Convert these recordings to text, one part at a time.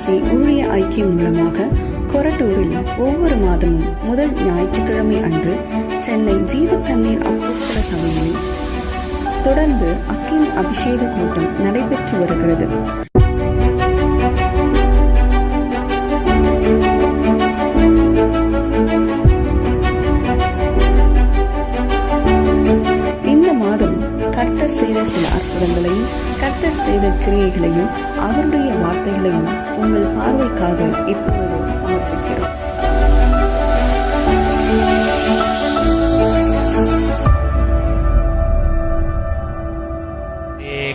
IPC ஊழிய ஐக்கியம் மூலமாக கொரட்டூரில் ஒவ்வொரு மாதமும் முதல் ஞாயிற்றுக்கிழமை அன்று சென்னை ஜீவ தண்ணீர் அப்போஸ்தல சபையில் தொடர்ந்து அக்கினி அபிஷேக கூட்டம் நடைபெற்று வருகிறது. இந்த மாதம் கர்த்தர் செய்த சில அற்புதங்களையும் கர்த்தர் செய்த கிரியைகளையும் அவருடைய வார்த்தைகளையும் உங்கள் பார்வைக்காக இப்பொழுது சமர்ப்பிக்கிறோம்.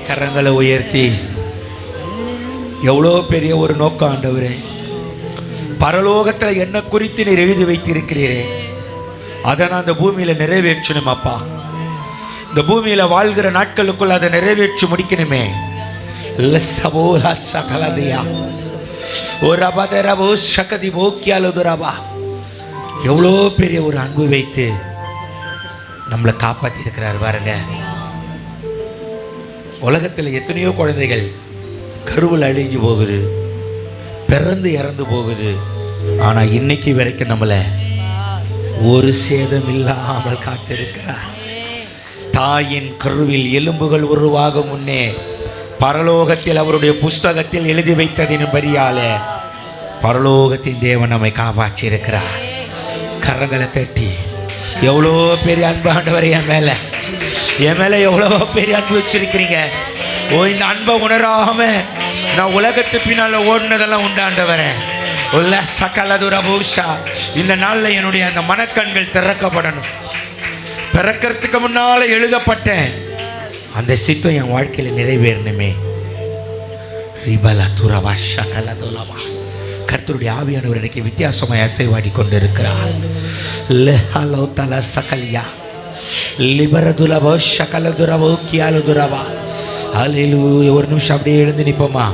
கரங்களை உயர்த்தி எவ்வளோ பெரிய ஒரு நோக்கம் ஆண்டவரே, பரலோகத்தில் என்ன குறித்து நீர் எழுதி வைத்திருக்கிறீரே அதை நான் அந்த பூமியில் நிறைவேற்றணும் அப்பா. இந்த பூமியில் வாழ்கிற நாட்களுக்குள் அதை நிறைவேற்றி முடிக்கணுமே. எவ்வளோ பெரிய ஒரு அன்பு வைத்து நம்மளை காப்பாற்றி இருக்கிறார் பாருங்க. உலகத்தில் எத்தனையோ குழந்தைகள் கருவில் அழிஞ்சு போகுது, பிறந்து இறந்து போகுது. ஆனால் இன்னைக்கு வரைக்கும் நம்மளை ஒரு சேதம் இல்லாமல் காத்திருக்கிறார். தாயின் கருவில் எலும்புகள் உருவாகும் முன்னே பரலோகத்தில் அவருடைய புஸ்தகத்தில் எழுதி வைத்ததின்படியால பரலோகத்தின் தேவன் நம்மை காப்பாற்றி இருக்கிறார். கரங்களை தட்டி எவ்வளோ பெரிய அன்பு ஆண்டவர் என் மேலே எவ்வளோ பெரிய அன்பு வச்சிருக்கிறீங்க. இந்த அன்பை உணராம நான் உலகத்து பின்னால் ஓடினதெல்லாம் உண்டாண்டவரே உள்ள சகல துரபூஷா. இந்த நாளில் என்னுடைய அந்த மனக்கண்கள் திறக்கப்படணும். பிறக்கிறதுக்கு முன்னால எழுதப்பட்ட அந்த சித்தம் என் வாழ்க்கையில் நிறைவேறணுமே. கர்த்தருடைய ஆவியானவர் இன்னைக்கு வித்தியாசமாய் அசைவாடி கொண்டு இருக்கிறார். ஒரு நிமிஷம் அப்படியே எழுந்து நிற்போமா?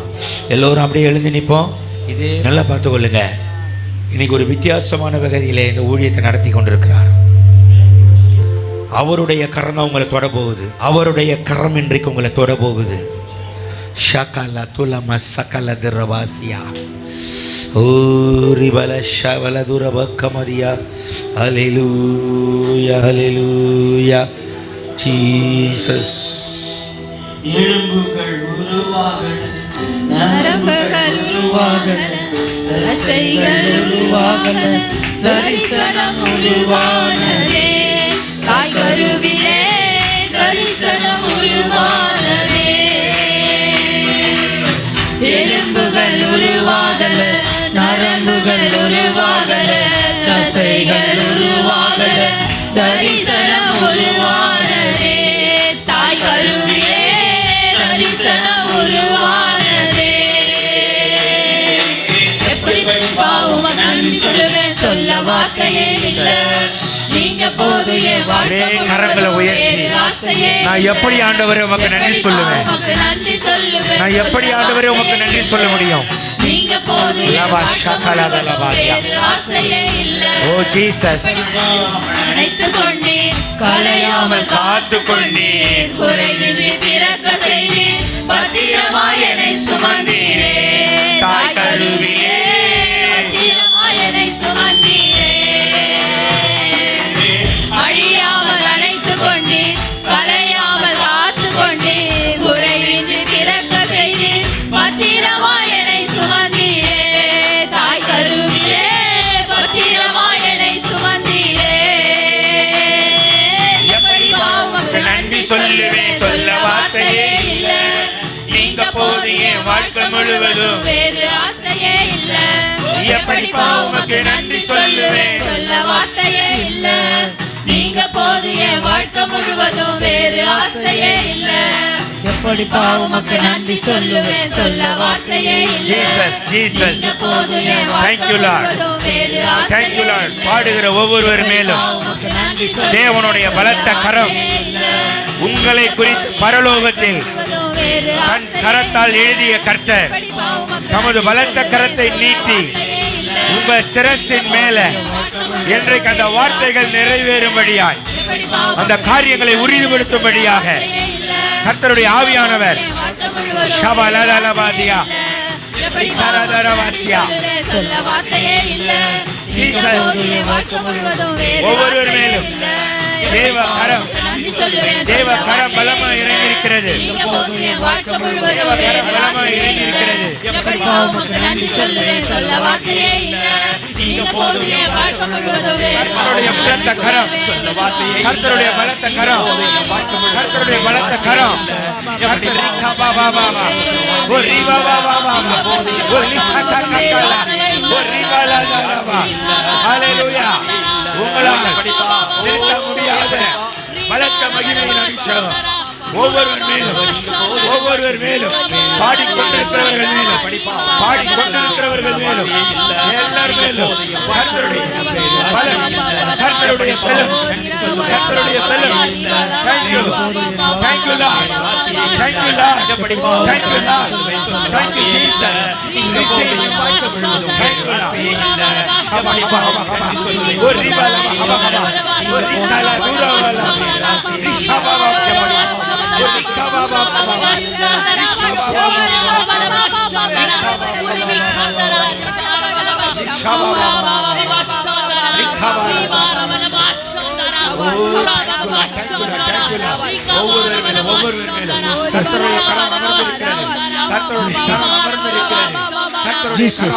எல்லோரும் அப்படியே எழுந்து நிற்போம். இது நல்லா பார்த்துக்கொள்ளுங்க. இன்னைக்கு ஒரு வித்தியாசமான வகையிலே இந்த ஊழியத்தை நடத்தி கொண்டிருக்கிறார். அவருடைய கரம் உங்களை தொட போகுது. அவருடைய கரம் இன்றைக்கு உங்களை தொட போகுது. ஷகல துலம சகல திரவாசியா ஓரிபல ஷவல துரபக்கமதியா. ஹல்லேலூயா ஹல்லேலூயா ஜீசஸ். எலும்புகள் உருவாகன, நரம்புகள் உருவாகன, தசைகள் உருவாகன, தரிசனம் உருவானதே. தாய் கருவிலே தரிசனம் உருவானதே. எலும்புகள் உருவாகல, நரம்புகள் உருவாகல, தசைகள் உருவாகல, தரிசனம் உருவானதே. தாய் கருவிலே தரிசனம் உருவானதே. எப்படி பாவம் நான் சொல்லுவேன், சொல்ல வார்த்தையே இல்லை. நீங்க போது என் வாழ்க்கை கரங்களை உயர்த்தி நான் எப்படி ஆண்டவரே உமக்கு நன்றி சொல்லுவேன். நான் எப்படி ஆண்டவரே உமக்கு நன்றி சொல்ல முடியும்? நீங்க போது ஓ ஜீசஸ். அணைத்துக் கொண்டீர், கலையாமல் காத்து கொண்டீர், குறைவின்றி பிறக்க செய்தீர், பத்திரமாய் என்னை சுமந்தீரே. தாய் கருவிலே பத்திரமாய் என்னை சுமந்தீரே. அழியாமல் அணைத்துக் கொண்டீர், கலையாமல் காத்து கொண்டீர், குறைவின்றி பிறக்க செய்தீர், பத்திரமாய் என்னை சுமந்தீரே. தாய் கருவிலே பத்திரமாய் என்னை சுமந்தீரே. எப்படி உமக்கு நன்றி சொல்லுவேன், சொல்ல வார்த்தையே இல்லை. நீங்க போது என் வாழ்க்கை முழுவதும் வேறு ஆசையே இல்லை. எப்படி உமக்கு நன்றி சொல்லுவேன், சொல்ல வார்த்தையே இல்லை. நீங்க போது என் வாழ்க்கை முழுவதும் வேறு ஆசையே இல்லை. எப்படி உமக்கு நன்றி சொல்லுவேன், சொல்ல வார்த்தையே இல்லை. Jesus Jesus. நீங்க போது என் வாழ்க்கை முழுவதும் வேறு ஆசையே இல்லை. பாடுகிற ஒவ்வொருவர் மேலும் தேவனுடைய பலத்த கரம் உங்களை குறித்து பரலோகத்தில் தன் கரத்தால் எழுதிய கர்த்தர் தமது பலத்த கரத்தை நீட்டி உங்க சிரசின் மேல இன்றைக்கு அந்த வார்த்தைகள் நிறைவேறும்படியாய், அந்த காரியங்களை உறுதிப்படுத்தும்படியாக கர்த்தருடைய ஆவியானவர் ஷபலலலபாதியா எப்படி சொல்ல வார்த்தையே இல்ல. நீங்க போதும் என் வாழ்க்கை முழுவதும் வேறு ஒவ்வொருவர் ஆசையே மேலும் இல்ல. தேவ கரம் நன்றி சொல்லுவேன் தேவ கரம் பலமா இறங்கி இருக்கிறது. நீங்க போதும் என் வாழ்க்கை முழுவதும் வேறு ஆசையே இல்ல. எப்படி உமக்கு நன்றி சொல்லுவேன் சொல்ல வார்த்தையே இல்ல. நீங்க போதும் என் வாழ்க்கை முழுவதும் வேறு கர்த்தருடைய பலத்த கரம், கர்த்தருடைய பலத்த கரம், கர்த்தருடைய பலத்த கரம். உங்களால் நிறுத்த முடியாத பலத்த மகிமையின் அபிஷேகம் ஒவ்வொருவர் மேலும் பாடிக்கொண்டிருக்கிறவர்கள் மேலும் எல்லார் மேலும் கர்த்தருடைய பலம், கர்த்தருடைய பலம். Thank you Lord, thank you Lord, thank you Lord, thank you Jesus. Jesus,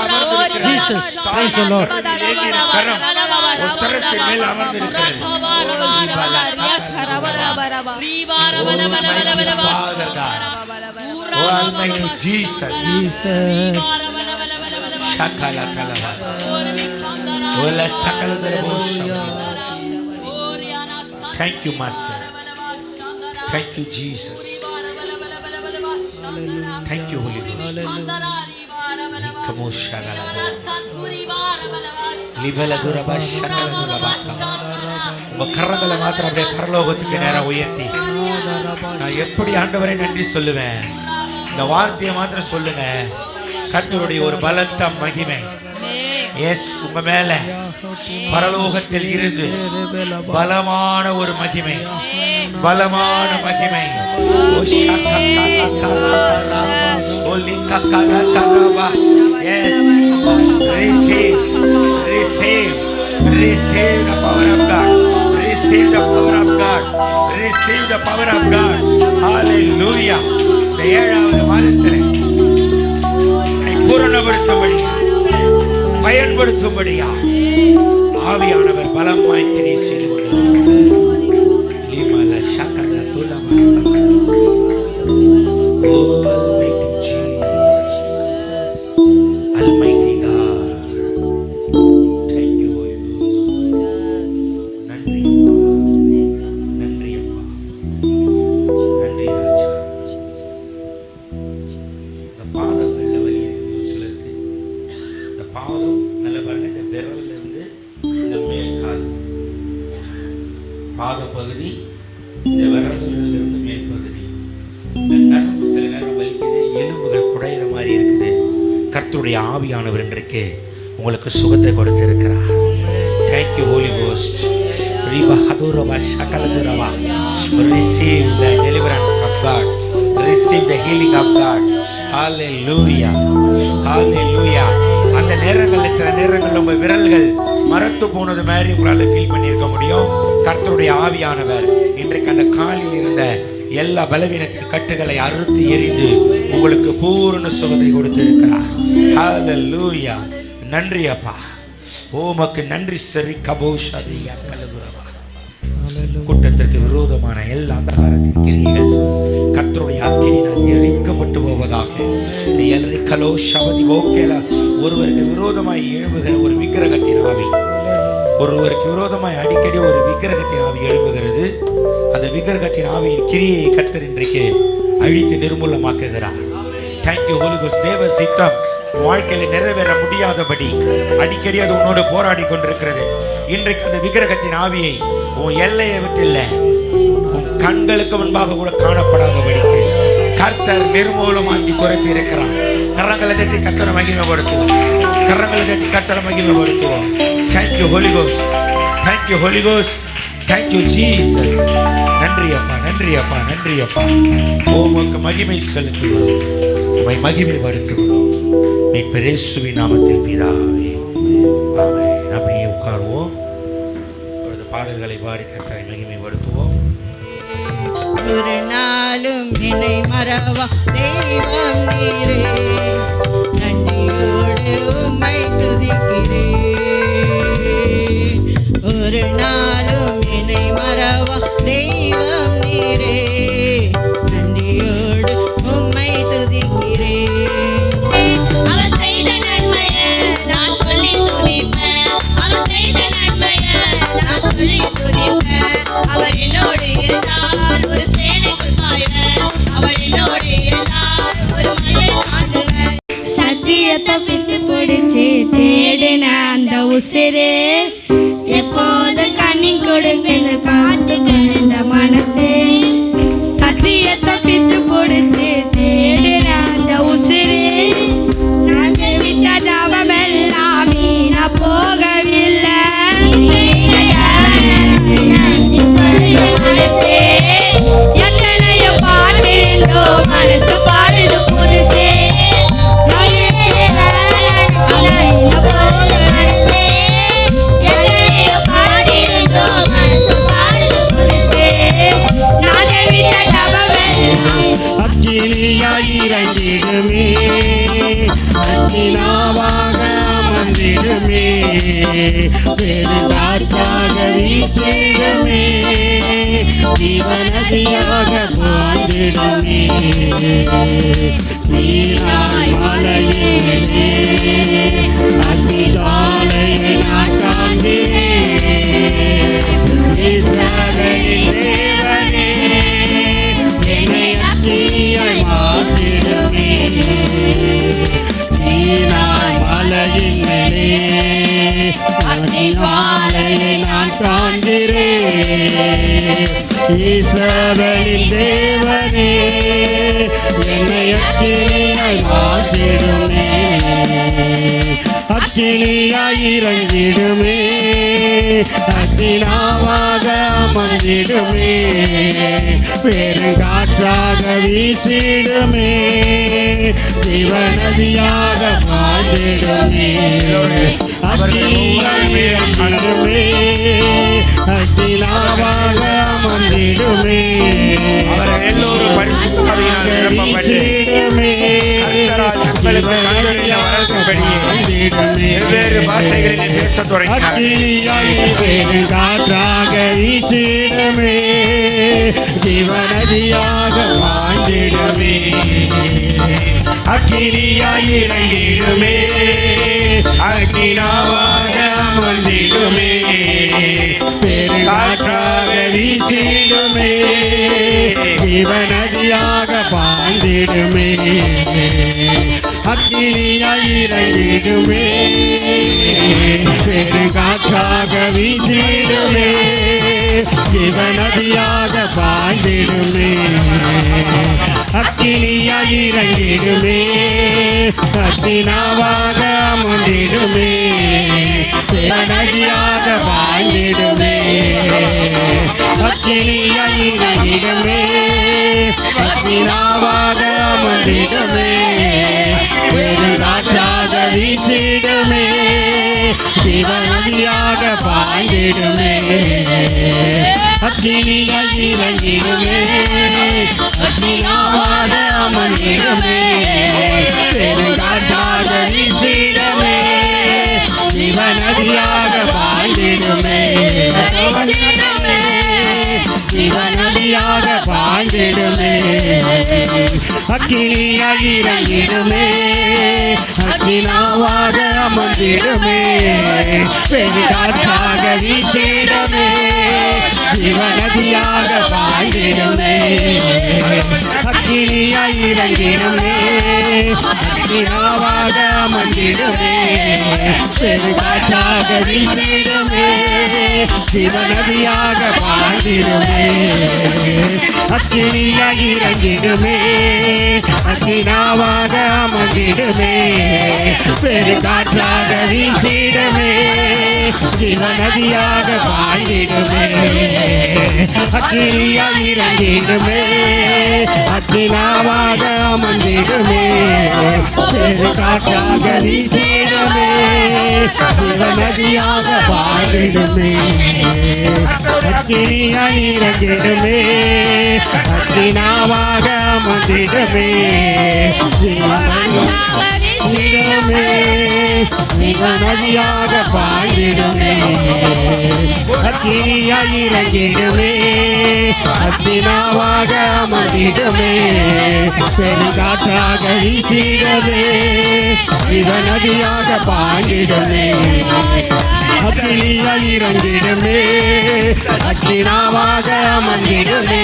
Jesus, praise the Lord. Jesus, Jesus. Thank you, Master. Thank you, Jesus. Thank you, Holy Ghost. உங்க கரங்களை மாத்திரம் அப்படியே பரலோகத்துக்கு நேரம் உயர்த்தி நான் எப்படி ஆண்டவரை நன்றி சொல்லுவேன். இந்த வார்த்தையை மாத்திரம் சொல்லுங்க. கர்த்தருடைய ஒரு பலத்த மகிமை எஸ் உங்க மேல பரலோகத்தில் இருந்து பலமான ஒரு மகிமை, பலமான மகிமை. Receive the power of God. Receive the power of God. Receive the power of God. Hallelujah. இந்த 7வது மாதத்தில் பூரணப்படுத்தும்படி பயன்படுத்தும்படியா ஆவியானவர் பலமாய் கிரியை செய்து கொண்டிருக்கிறார். Almighty God. Thank you, Holy Ghost. நன்றி அப்பா, நன்றி ராஜா. இந்த பாதங்கள்ல வலி இருக்குது சிலருக்கு. இந்த பாதம் நல்ல பாருங்க, இந்த விரல்ல இருந்து இந்த மேல் கால் பாதம் பகுதி, இந்த விரல்ல இருந்து மேல் பகுதி, இந்த நரம்பு சில நேரம் வலிக்குது, எலும்புகள் குடையிற மாதிரி இருக்குது. கர்த்தருடைய ஆவியானவர் இன்றைக்கு உங்களுக்கு சுகத்தை கொடுத்து இருக்கிறார். Thank you Holy Ghost. Receive the deliverance of God. Receive the healing of God. Hallelujah. Hallelujah. அந்த நேரங்களில் சில நேரங்களில் உங்க விரல்கள் மரத்து போனது மாதிரி உங்களால் ஃபீல் பண்ணியிருக்க முடியும். கர்த்தருடைய ஆவியானவர் இன்றைக்கு அந்த காலில் இருந்த எல்லா பலவீனத்தின் கட்டுகளை அறுத்து எறிந்து உங்களுக்கு பூரண சுகத்தை கொடுத்து இருக்கிறார். ஹல்லேலூயா. நன்றி அப்பா, உமக்கு நன்றி. சரி கபோஷதியா கலகுரவா. கூட்டத்திற்கு விரோதமான எல்லா அந்தகாரத்தின் கிரியைகள் கர்த்தருடைய அக்கினியால் எரிக்கப்பட்டு போவதாக. இந்த எல்ரிகலோ ஷவதி ஓகேல ஒருவருக்கு விரோதமாய் எழும்புகிற ஒரு விக்கிரகத்தின் ஆவி, ஒருவருக்கு விரோதமாய் அடிக்கடி ஒரு விக்கிரகத்தின் ஆவி எழும்புகிறது. அந்த விக்கிரகத்தின் ஆவியின் கிரியை கர்த்தர் இன்றைக்கு அழித்து நிர்மூலமாக்குகிறார். Thank you Holy cost. தேவ சித்தம் வாழ்க்கையில நிறைவேற முடியாதபடி அடிக்கடி அது உன்னோடு போராடி கொண்டிருக்கிறது. இன்றைக்கு அந்த விக்கிரகத்தின் ஆவியை உன் எல்லையை விட்டு இல்லை, உன் கண்களுக்கு முன்பாக கூட காணப்படாதபடிக்கு கர்த்தர் நிர்மூலமாக்கி குறைத்து இருக்கிறார். கரங்களை தட்டி கர்த்தரை மகிமைப்படுத்துவோம். கரங்களை தட்டி கர்த்தரை மகிமைப்படுத்துவோம். Thank you Holy Ghost. Thank you Holy Ghost. Thank you Jesus. நன்றி அப்பா, நன்றி அப்பா, நன்றி அப்பா. உமக்கு மகிமை செலுத்துகிறோம், உம்மை மகிமைப்படுத்துகிறோம். மீட்பர் இயேசுவின் நாமத்தில் பிதாவே, ஆமென். அப்படியே உட்காருவோம். அவரது பாடல்களை பாடி கர்த்தரை மகிமைப்படுத்துவோம். ஒரு நாளும் என்னை மறவா தெய்வம் நீரே, நன்றியோடு உம்மை துதிக்கிறேன். ஒரு நாளும் என்னை மறவா தெய்வம் நீரே, நன்றியோடு உம்மை துதிக்கிறேன். அவர் செய்த நன்மையை நான் சொல்லி துதிப்பேன். அவர் செய்த நன்மையை நான் சொல்லி துதிப்பேன். அவர் என்னோடு இருந்தால் ஒரு சேனைக்குள் பாய்வேன். அவர் என்னோடு இருந்தால் ஒரு மலையை தாண்டுவேன். சத்தியத்தை பித்து பிடிச்சி தேடின அந்த உசிரே, எப்போது கண்ணின் கொடுப்பேன்னு காத்து கிடந்த மனசே. சத்தியத்தை பித்து பிடிச்சி தேடின அந்த உசிரே, நான் ஜெபிச்ச ஜபமெல்லாம் வீணா போகவில்லை. நன்றி சொல்லுது மனசே, எத்தனையோ பாட்டிருந்தோ மனசு பாடுது புதுசே. அக்கினியாயிரங்கிடுமே, அக்கினாவாக அமர்ந்திடுமே, பெருங்காற்றாக வீசிடுமே, ஜீவநதியாக பாய்ந்திடுமே. நீராய் மலையிலே அக்கிஜாலையை நான் காண்கிறேன். இஸ்ரவேலின் தேவனே, என்னை அக்கினியாய் மாற்றிடுமே. நீராய் மலையின் மேலே அக்கிஜாலையை நான் காண்கிறேன். இஸ்ரவேலின் தேவனே, என்னை அக்கினியாய் மாற்றிடுமே. அக்கினியாய் இறங்கிடுமே, அக்கினாவாக அமர்ந்திடுமே, பெருங்காற்றாக வீசிடுமே, ஜீவநதியாக பாய்ந்திடுமே. அக்கினியாய் இறங்கிடுமே, அக்கினாவாக அமர்ந்திடுமே, அவர்கள் எல்லோரும் பரிசுத்த ஆவியினால் நிரப்பப்பட்டு கர்த்தரால் தங்களுக்கு கண்டறிந்த வரத்தின்படியே வெவ்வேறு பாஷைகளில் பேசத் தொடங்கினார்கள். அக்கினியாய் பெருங்காற்றாக வீசிடுமே, ஜீவநதியாக வாழ்ந்திடுமே. அக்கினியாய் இறங்கிடுமே, அக்கினாவாக அமர்ந்திடுமே, பெருங்காற்றாக வீசிடுமே, ஜீவநதியாக பாய்ந்திடுமே. அக்கினியாய் இறங்கிடுமே, பெருங்காற்றாக வீசிடுமே, ஜீவநதியாக பாய்ந்திடுமே. அக்கினியாய் இறங்கிடுமே, அக்கினாவாக அமர்ந்திடுமே, ஜீவநதியாக பாய்ந்திடுமே. அக்கினியாய் இறங்கிடுமே, அக்கினாவாக அமர்ந்திடுமே, பெருங்காற்றாக வீசிடுமே, ஜீவநதியாக பாய்ந்திடுமே. அக்கினியாய் இறங்கிடுமே, அக்கினாவாக அமர்ந்திடுமே, பெருங்காற்றாக வீசிடுமே, ஜீவநதியாக பாய்ந்திடுமே. ஜீவநதியாக பாய்ந்திடுமே. அக்கினியாய் இறங்கிடுமே, அக்கினாவாக அமர்ந்திடுமே, பெருங்காற்றாக வீசிடுமே, ஜீவநதியாக பாய்ந்திடுமே. அக்கினியாய் இறங்கிடுமே, அக்கினாவாக அமர்ந்திடுமே, பெருங்காற்றாக வீசிடுமே, ஜீவநதியாக பாய்ந்திடுமே. அக்கினியாய் இறங்கிடுமே, அக்கினாவாக அமர்ந்திடுமே, பெருங்காற்றாக வீசிடுமே, ஜீவநதியாக பாய்ந்திடுமே. அக்கினியாய் இறங்கிடுமே, அக்கினாவாக அமர்ந்திடுமே பெருங்காற்றாக வீசிடுமே சிவநதியாக பாடிடுமே அக்கினியாய் இறங்கிடுமே அக்கினாவாக அமர்ந்திடுமே சிவநதியிடுமே சிவநதியாக பாடிடுமே அக்கினியாய் இறங்கிடுமே அக்கினாவாக அமர்ந்திடுமே பெருங்காற்றாக வீசிடுமே சிவநதியாக பாடிடுமே அக்கினியாய் இறங்கிடுமே அக்கினாவாக அமர்ந்திடுமே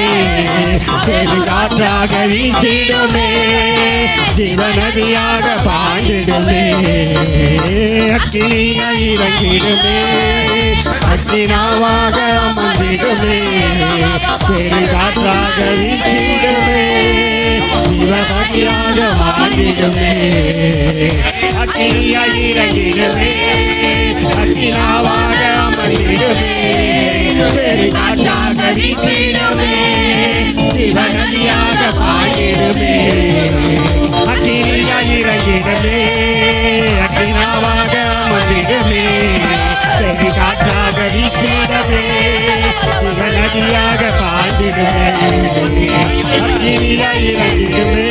பெருங்காற்றாக வீசிடுமே சிவநதியாக பாடிடுமே அக்கினியாய் இறங்கிடுமே அக்கினாவாக அமர்ந்திடுமே பெருங்காற்றாக வீசிடுமே சிவநதியாக பாடிடுமே அக்கினியாய் இறங்கிடுமே அக்கினாவாக அமர்ந்திடுமே பெருங்காற்றாக வீசிடுமே சிவநதியாக பாடிடுமே அக்கினியாய் இறங்கிடுமே அக்கினாவாக அமர்ந்திடுமே பெருங்காற்றாக வீசிடுமே சிவநதியாக பாடிடுமே அக்கினியாய் இறங்கிடுமே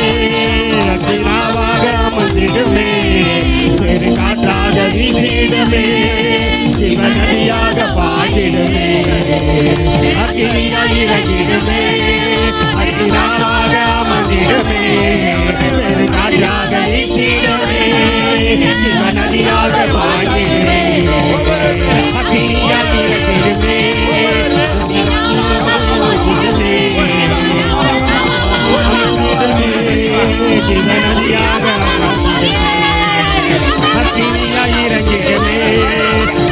அக்கினாவாக அமர்ந்திடுமே பெருங்காற்றாக வீசிடுமே சிவநதியாக பாடிடுமே அக்கினியாய் இறங்கிடுமே அக்கினாவாக அமர்ந்திடுமே பெருங்காற்றாக வீசிடுமே சிவநதியாக பாடிடுமே அக்கினியாய் இறங்கிடுமே சிவநதியாக அக்கினியாய் இறங்கிடுமே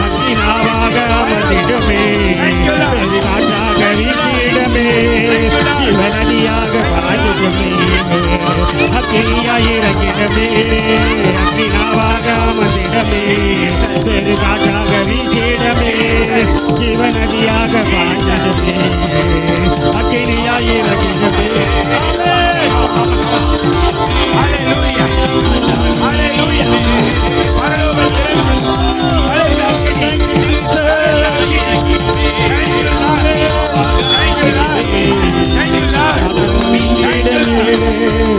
அக்கினாவாக அமர்ந்திடுமே பெருங்காற்றாக வீசிடுமே சிவநதியாக பாடிடுமே அக்கினியாய் இறங்கிடுமே அக்கினாவாக அமர்ந்திடுமே பெருங்காற்றாக வீசிடுமே சிவநதியாக பாடிடுமே அக்கினியாய் இறங்கிடுமே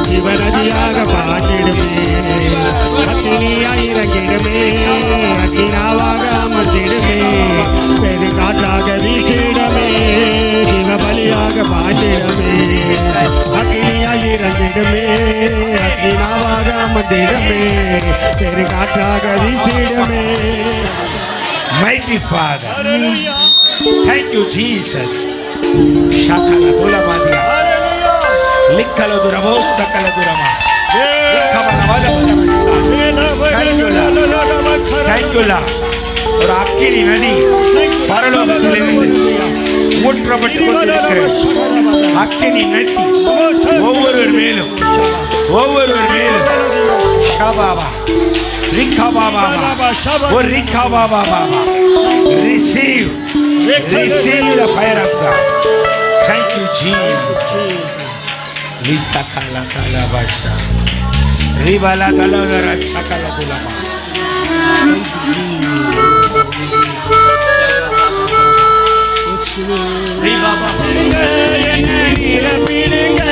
சிவநதியாக பாடிடுமே அக்கினியாய் இறங்கிடுமே அக்கினாவாக அமர்ந்திடுமே பெருங்காற்றாக வீசிடுமே சிவபலியாக பாடிடுமே அக்கினியாய் இறங்கிடுமே அக்கினாவாக அமர்ந்திடுமே பெருங்காற்றாக வீசிடுமே. Mighty Father, thank you Jesus. Shakala Dulamadia, Likala Duramo, Sakala Durama, Thank you Lord. ஒரு அக்கினி நதி பரலோகத்திலிருந்து ஊற்றப்பட்டுக் கொண்டிருக்கிறது. அக்கினி நதி ஒவ்வொருவர் மேலும் ஷபாபா ரிகாபாபா ஓ ரிகாபாபா receive the fire of God. Thank you Jesus. Lisa kala kala basha ribala kala dara shakala bulama. என்ன நிரப்பிடுங்க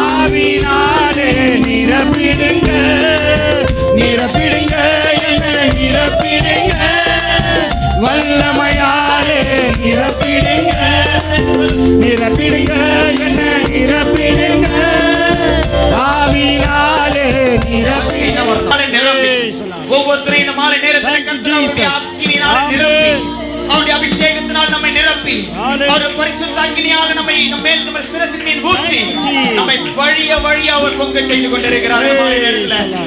ஆவினாலே நிரப்பிடுங்க நிரப்பிடுங்க என்ன நிரப்பிடுங்க வல்லமையாலே நிரப்பிடுங்க நிரப்பிடுங்க என்ன நிரப்பிடுங்க ஆவினாலே நிரப்பிடுங்க. ஒவ்வொருத்தரையும் இந்த மாலை நேரத்தில் கர்த்தருடைய அக்கினியால் நிரப்பி அவருடைய அபிஷேகத்தினால் நம்மை நிரப்பி அவர் பரிசுத்த அக்கினியாக நம்மை நம்மேல் நம்ம சிரசின் மேல் ஊற்றி நம்மை வழிய அவர் பொங்க செய்து கொண்டிருக்கிறார்.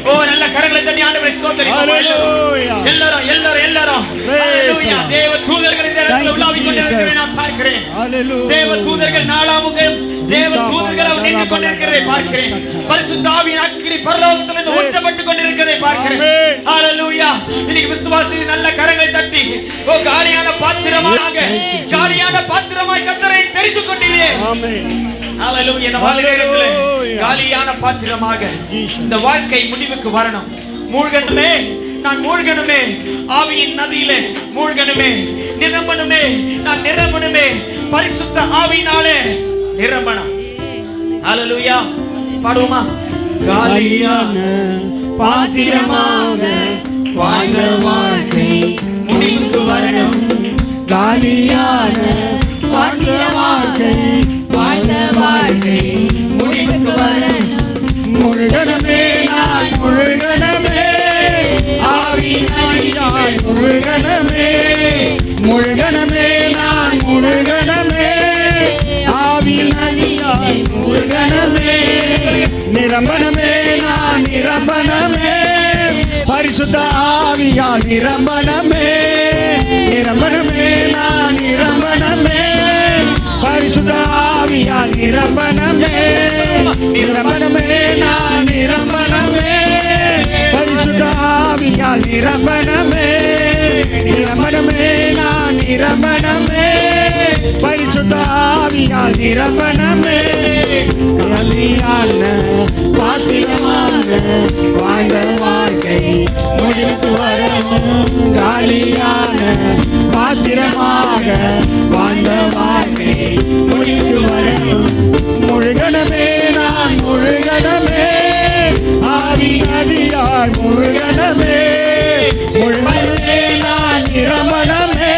ஓ நல்ல கரங்களை தட்டி ஆண்டவரை ஸ்தோத்திரிப்போம். எல்லாரும் ஹalleluya. தேவ தூதர்கள் இந்த இடத்தில் உலாவிக் கொண்டிருக்கிறதை நான் பார்க்கிறேன். தேவ தூதர்கள் நாளாமுகம் தேவ தூதர்கள் அவர் நின்று கொண்டிருக்கிறதை பார்க்கிறேன். பரிசுத்த ஆவியின் அக்கினி பரலோகத்திலிருந்து ஊற்றப்பட்டுக் கொண்டிருக்கிறதை பார்க்கிறேன். ஹalleluya. இன்னைக்கு விசுவாசிகள் நல்ல கரங்களை தட்டி ஓ காலியான பாத்திரமாக கர்த்தரை தெரிந்து கொண்டீரே. ஆமென். ஹalleluya. இந்த வாழ்க்கையிலே காலியான பாத்திரமாக இந்த வாழ்க்கை முடிவுக்கு வரணும். மூழ்கணுமே, நான் மூழ்கணுமே, ஆவியின் நதியிலே மூழ்கணுமே, நிரம்பணுமே, நான் நிரம்பணுமே, பரிசுத்த ஆவியினாலே நிரம்பணும். ஹalleluya. பாடுவோமா? காலியான பாத்திரமாக வாழ்ந்த வாழ்க்கை முடிவுக்கு வரணும். காலியான பாத்திரமாக வாழ்ந்த வாழ்க்கை முடிவுக்கு வரணும். முழுகனமே நான் முழுகனமே ஆவியாய் முழுகனமே முழுகனமே நான் முழுகனமே ஆவியாய் முழுகனமே நிரம்பனமே நான் நிரம்பனமே பரிசுத்த ஆவியால் நிரம்பனமே நிரம்பனமே நான் நிரம்பனமே பரிசுத்த ஆவியால் நிரம்பனமே நிரம்பனமே நான் நிரம்பனமே பரிசுத்த ஆவியால் நிரம்பனமே நிரம்பனமே நான் நிரம்பனமே பரிசுத்த ஆவியால் நிரம்பனமே காலியான பாத்திரமாக வாழ்ந்த வாழ்க்கை முடிவுக்கு வரணும். காலியான பாத்திரமாக வாழ்ந்த வாழ்க்கை முடிவுக்கு வரணும். முழுகனமே நான் முழுகனமே ஆவி நதியால் முழுகனமே முழுகனமே நான் நிரம்பனமே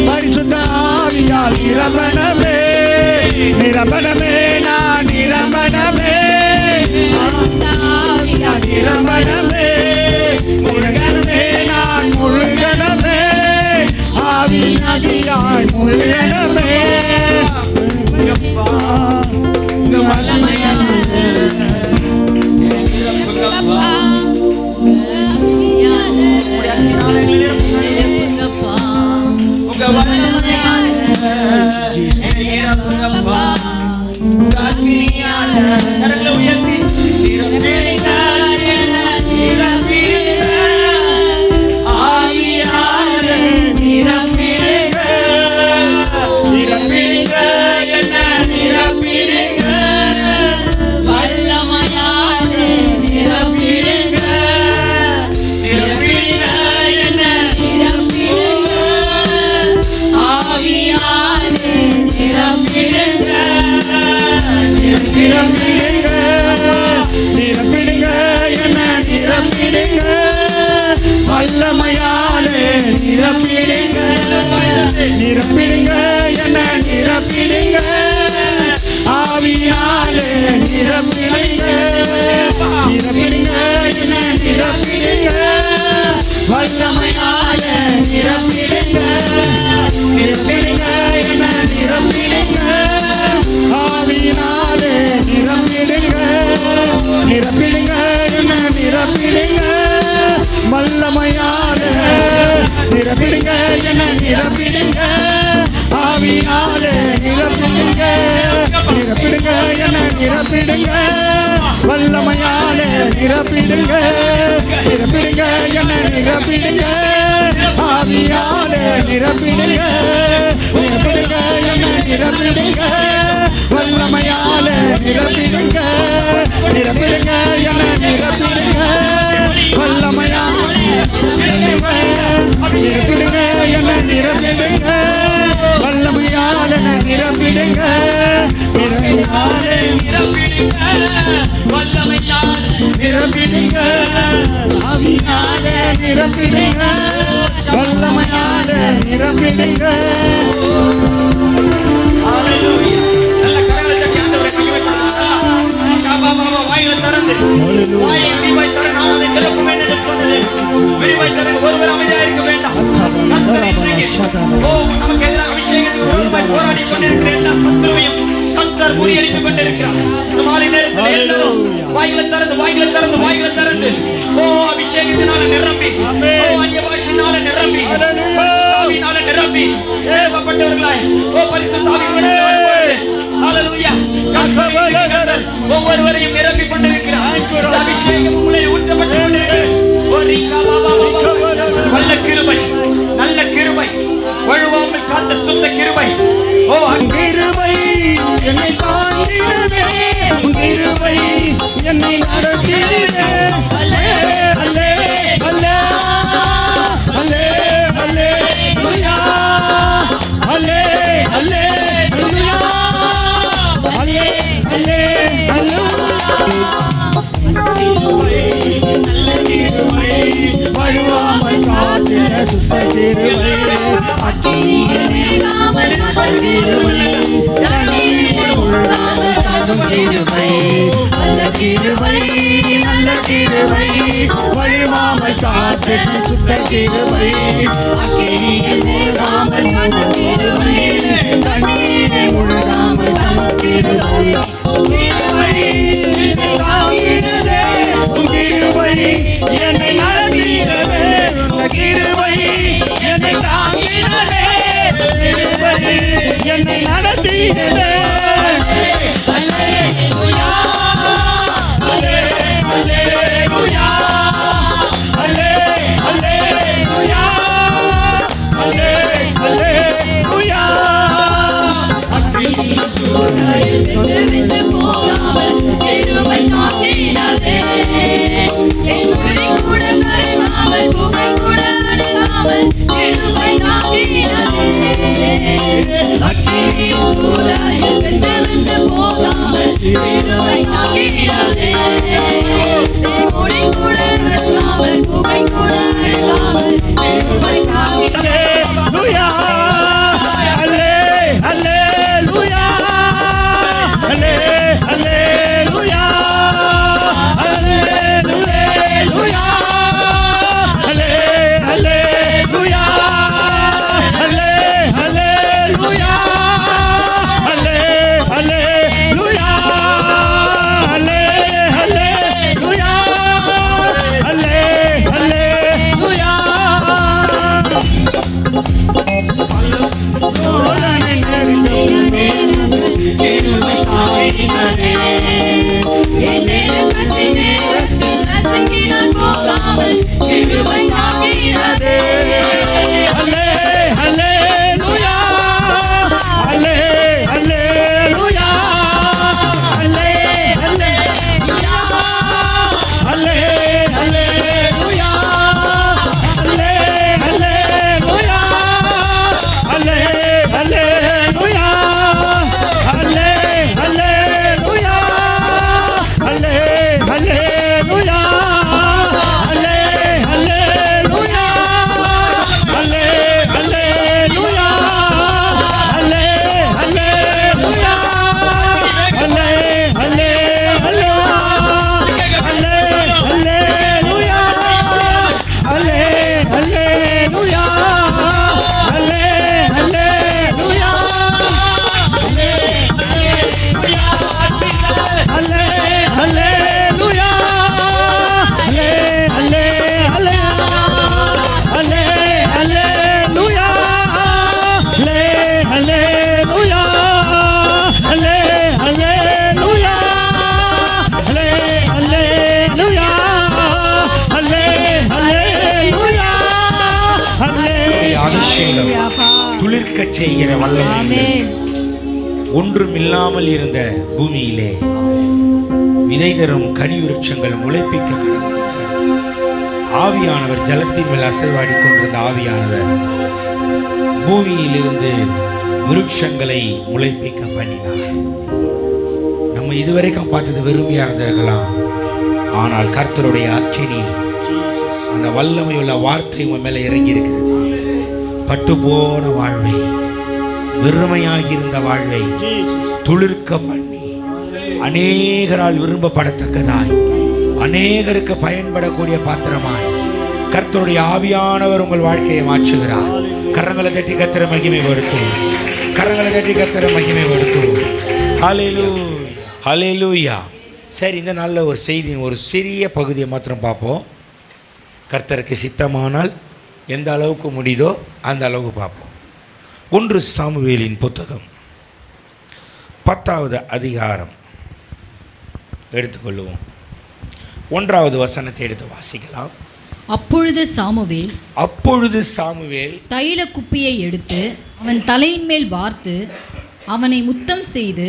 பரிசுத்த ஆவியால் நிரம்பனமே நிரம்பனமே நான் நிரம்பனமே ஆவியால் நிரம்பனமே முழுகனமே நான் முழுகனமே ஆவி நதியாய் முழுகனமே நிரப்பிடுங்க என்ன நிரப்பிடுங்க வல்லமையாலே நிரப்பிடுங்க நிரப்பிடுங்க என்ன நிரப்பிடுங்க ஆவியாலே நிரப்பிடுங்க நிரப்பிடுங்க என்ன நிரப்பிடுங்க வல்லமையாலே நிரப்பிடுங்க நிரப்பிடுங்க என்ன நிரப்பிடுங்க ஆவியினாலே நிரப்பிடுங்க நிரப்பிடுங்க என்ன நிரப்பிடுங்க வல்லமையாலே நிரப்பிடுங்க என்ன நிரப்பிடுங்க ஆவியினாலே நிரப்பிடுங்க நிரப்பிடுங்க என்ன நிரப்பிடுங்க வல்லமையாலே நிரப்பிடுங்க நிரப்பிடுங்க என்ன நிரப்பிடுங்க ஆவியாலே நிரப்பிடுங்க நிரப்பிடுங்க என்ன நிரப்பிடுங்க வல்லமையாலே நிரப்பிடுங்க நிரப்பிடுங்க என்ன நிரப்பிடுங்க வல்லமையாலே நிரப்பிடுங்க என்ன நிரப்பிடுங்க வல்லமையாலே நிரப்பிடுங்க நிரப்பியாலே நிரப்பிடுங்க வல்லமையாலே நிரப்பிடுங்க ஆவியாலே நிரப்பிடுங்க வல்லமையாலே நிரப்பிடுங்க. ஹalleluya. நல்ல கரங்களை தட்டி ஆண்டவரை மகிமைப்படுத்துங்கள். ஷாபாபா வாயை திறந்து வாயை விரிவாய் திறந்து நாமத்தை திறக்கும் என்று சொன்னது. விரிவாய் திறந்து ஒருவர் அமைதியாக இருக்க வேண்டாம். கர்த்தர் இன்றைக்கு நமக்கு எதிராக அபிஷேகத்துக்கு விரோதமாய் போராடி கொண்டிருக்கிற எல்லா சத்துருவையும் கர்த்தர் முறியடித்துக் கொண்டிருக்கிறார். இந்த மாலை நேரத்தில் எல்லாரும் வாய்களை திறந்து வாய்களை திறந்து வாய்களை திறந்து அபிஷேகத்தினால நிரம்பி அந்நிய பாஷையினால நிரம்பி ஆவியினால நிரம்பி ஏற்பட்டவர்களாய் பரிசுத்த ஆவியினாலே ஹalleluya கர்த்தர் ஒவ்வொருவரையும் நிரப்பி கொண்டிருக்கிறார். அபிஷேகம் உங்களை ஊற்றப்பட்டு கொண்டிருக்கிறது. வல்ல கிருபை நல்ல கிருபை வழுவாமல் காத்த சுத்த கிருபை கிருபை என்னை தாண்டி கிருபை நல்ல கிருபை நல்ல கிருபை வழுவாமல் காத்து சுத்த கிருபை அக்கினியில் மூழ்காமல் நல்ல கிருபை தண்ணீரை முழுகாமல் நல்ல கிருபை கிருபை என்னை நடத்தினதே கிருபை என்னை தாங்கினதே கிருபை என்னை நடத்தினதே அல்லேலூயா அல்லேலூயா அல்லேலூயா அல்லேலூயா அக்கினி சூளையில் விட்டு போகாமல் கிருபை தாங்கினதே என்னுடைய கூட கருகாமல் புகை கூட அணுகாமல் கிருபை தாங்கினதே அக்கினி சூளையில் விட்டு போகாமல் கிருபை தாங்கினதே என்னுடைய கூட கருகாமல் புகை கூட அணுகாமல் கிருபை தாங்கினதே அல்லேலூயா அல்லேலூயா அல்லேலூயா துளிர்க்க செய்கிற வல்லமை ஒன்றுமில்லாமல் இருந்த பூமியிலே விதை தரும் கனி விருட்சங்கள் முளைப்பிக்க கடவுள். ஆவியானவர் ஜலத்தின் மேல் அசைவாடி கொண்டிருந்த ஆவியானவர் பூமியில் இருந்து விருட்சங்களை முளைப்பிக்க பண்ணினார். நம்ம இதுவரைக்கும் பார்த்தது வெறுமையா இருந்திருக்கலாம், ஆனால் கர்த்தருடைய அக்கினி அந்த வல்லமையுள்ள வார்த்தை உங்க மேல இறங்கி இருக்கிறது. பட்டு போன வாழ்வை, வெறுமையாகியிருந்த வாழ்வை துளிர்க்க பண்ணி அநேகரால் விரும்பப்படத்தக்கதாய், அநேகருக்கு பயன்படக்கூடிய பாத்திரமாய் கர்த்தருடைய ஆவியானவர் உங்கள் வாழ்க்கையை மாற்றுகிறார். கரங்களை தட்டி கர்த்தரை மகிமைப்படுத்தும், கரங்களை தட்டி கர்த்தரை மகிமைப்படுத்தும். ஹல்லேலூயா, ஹல்லேலூயா. சரி, இந்த நல்ல ஒரு செய்தியின் ஒரு சிறிய பகுதியை மாத்திரம் பார்ப்போம். கர்த்தருக்கு சித்தமானால் எந்த அளவுக்கு முடியுதோ அந்த அளவுக்கு பார்ப்போம். 1 சாமுவேலின் புத்தகம் 10வது அதிகாரம் எடுத்துக்கொள்வோம். 1வது வசனத்தை எடுத்து வாசிக்கலாம். அப்பொழுது சாமுவேல் தைல குப்பியை எடுத்து அவன் தலையின் மேல் வார்த்து அவனை முத்தம் செய்து,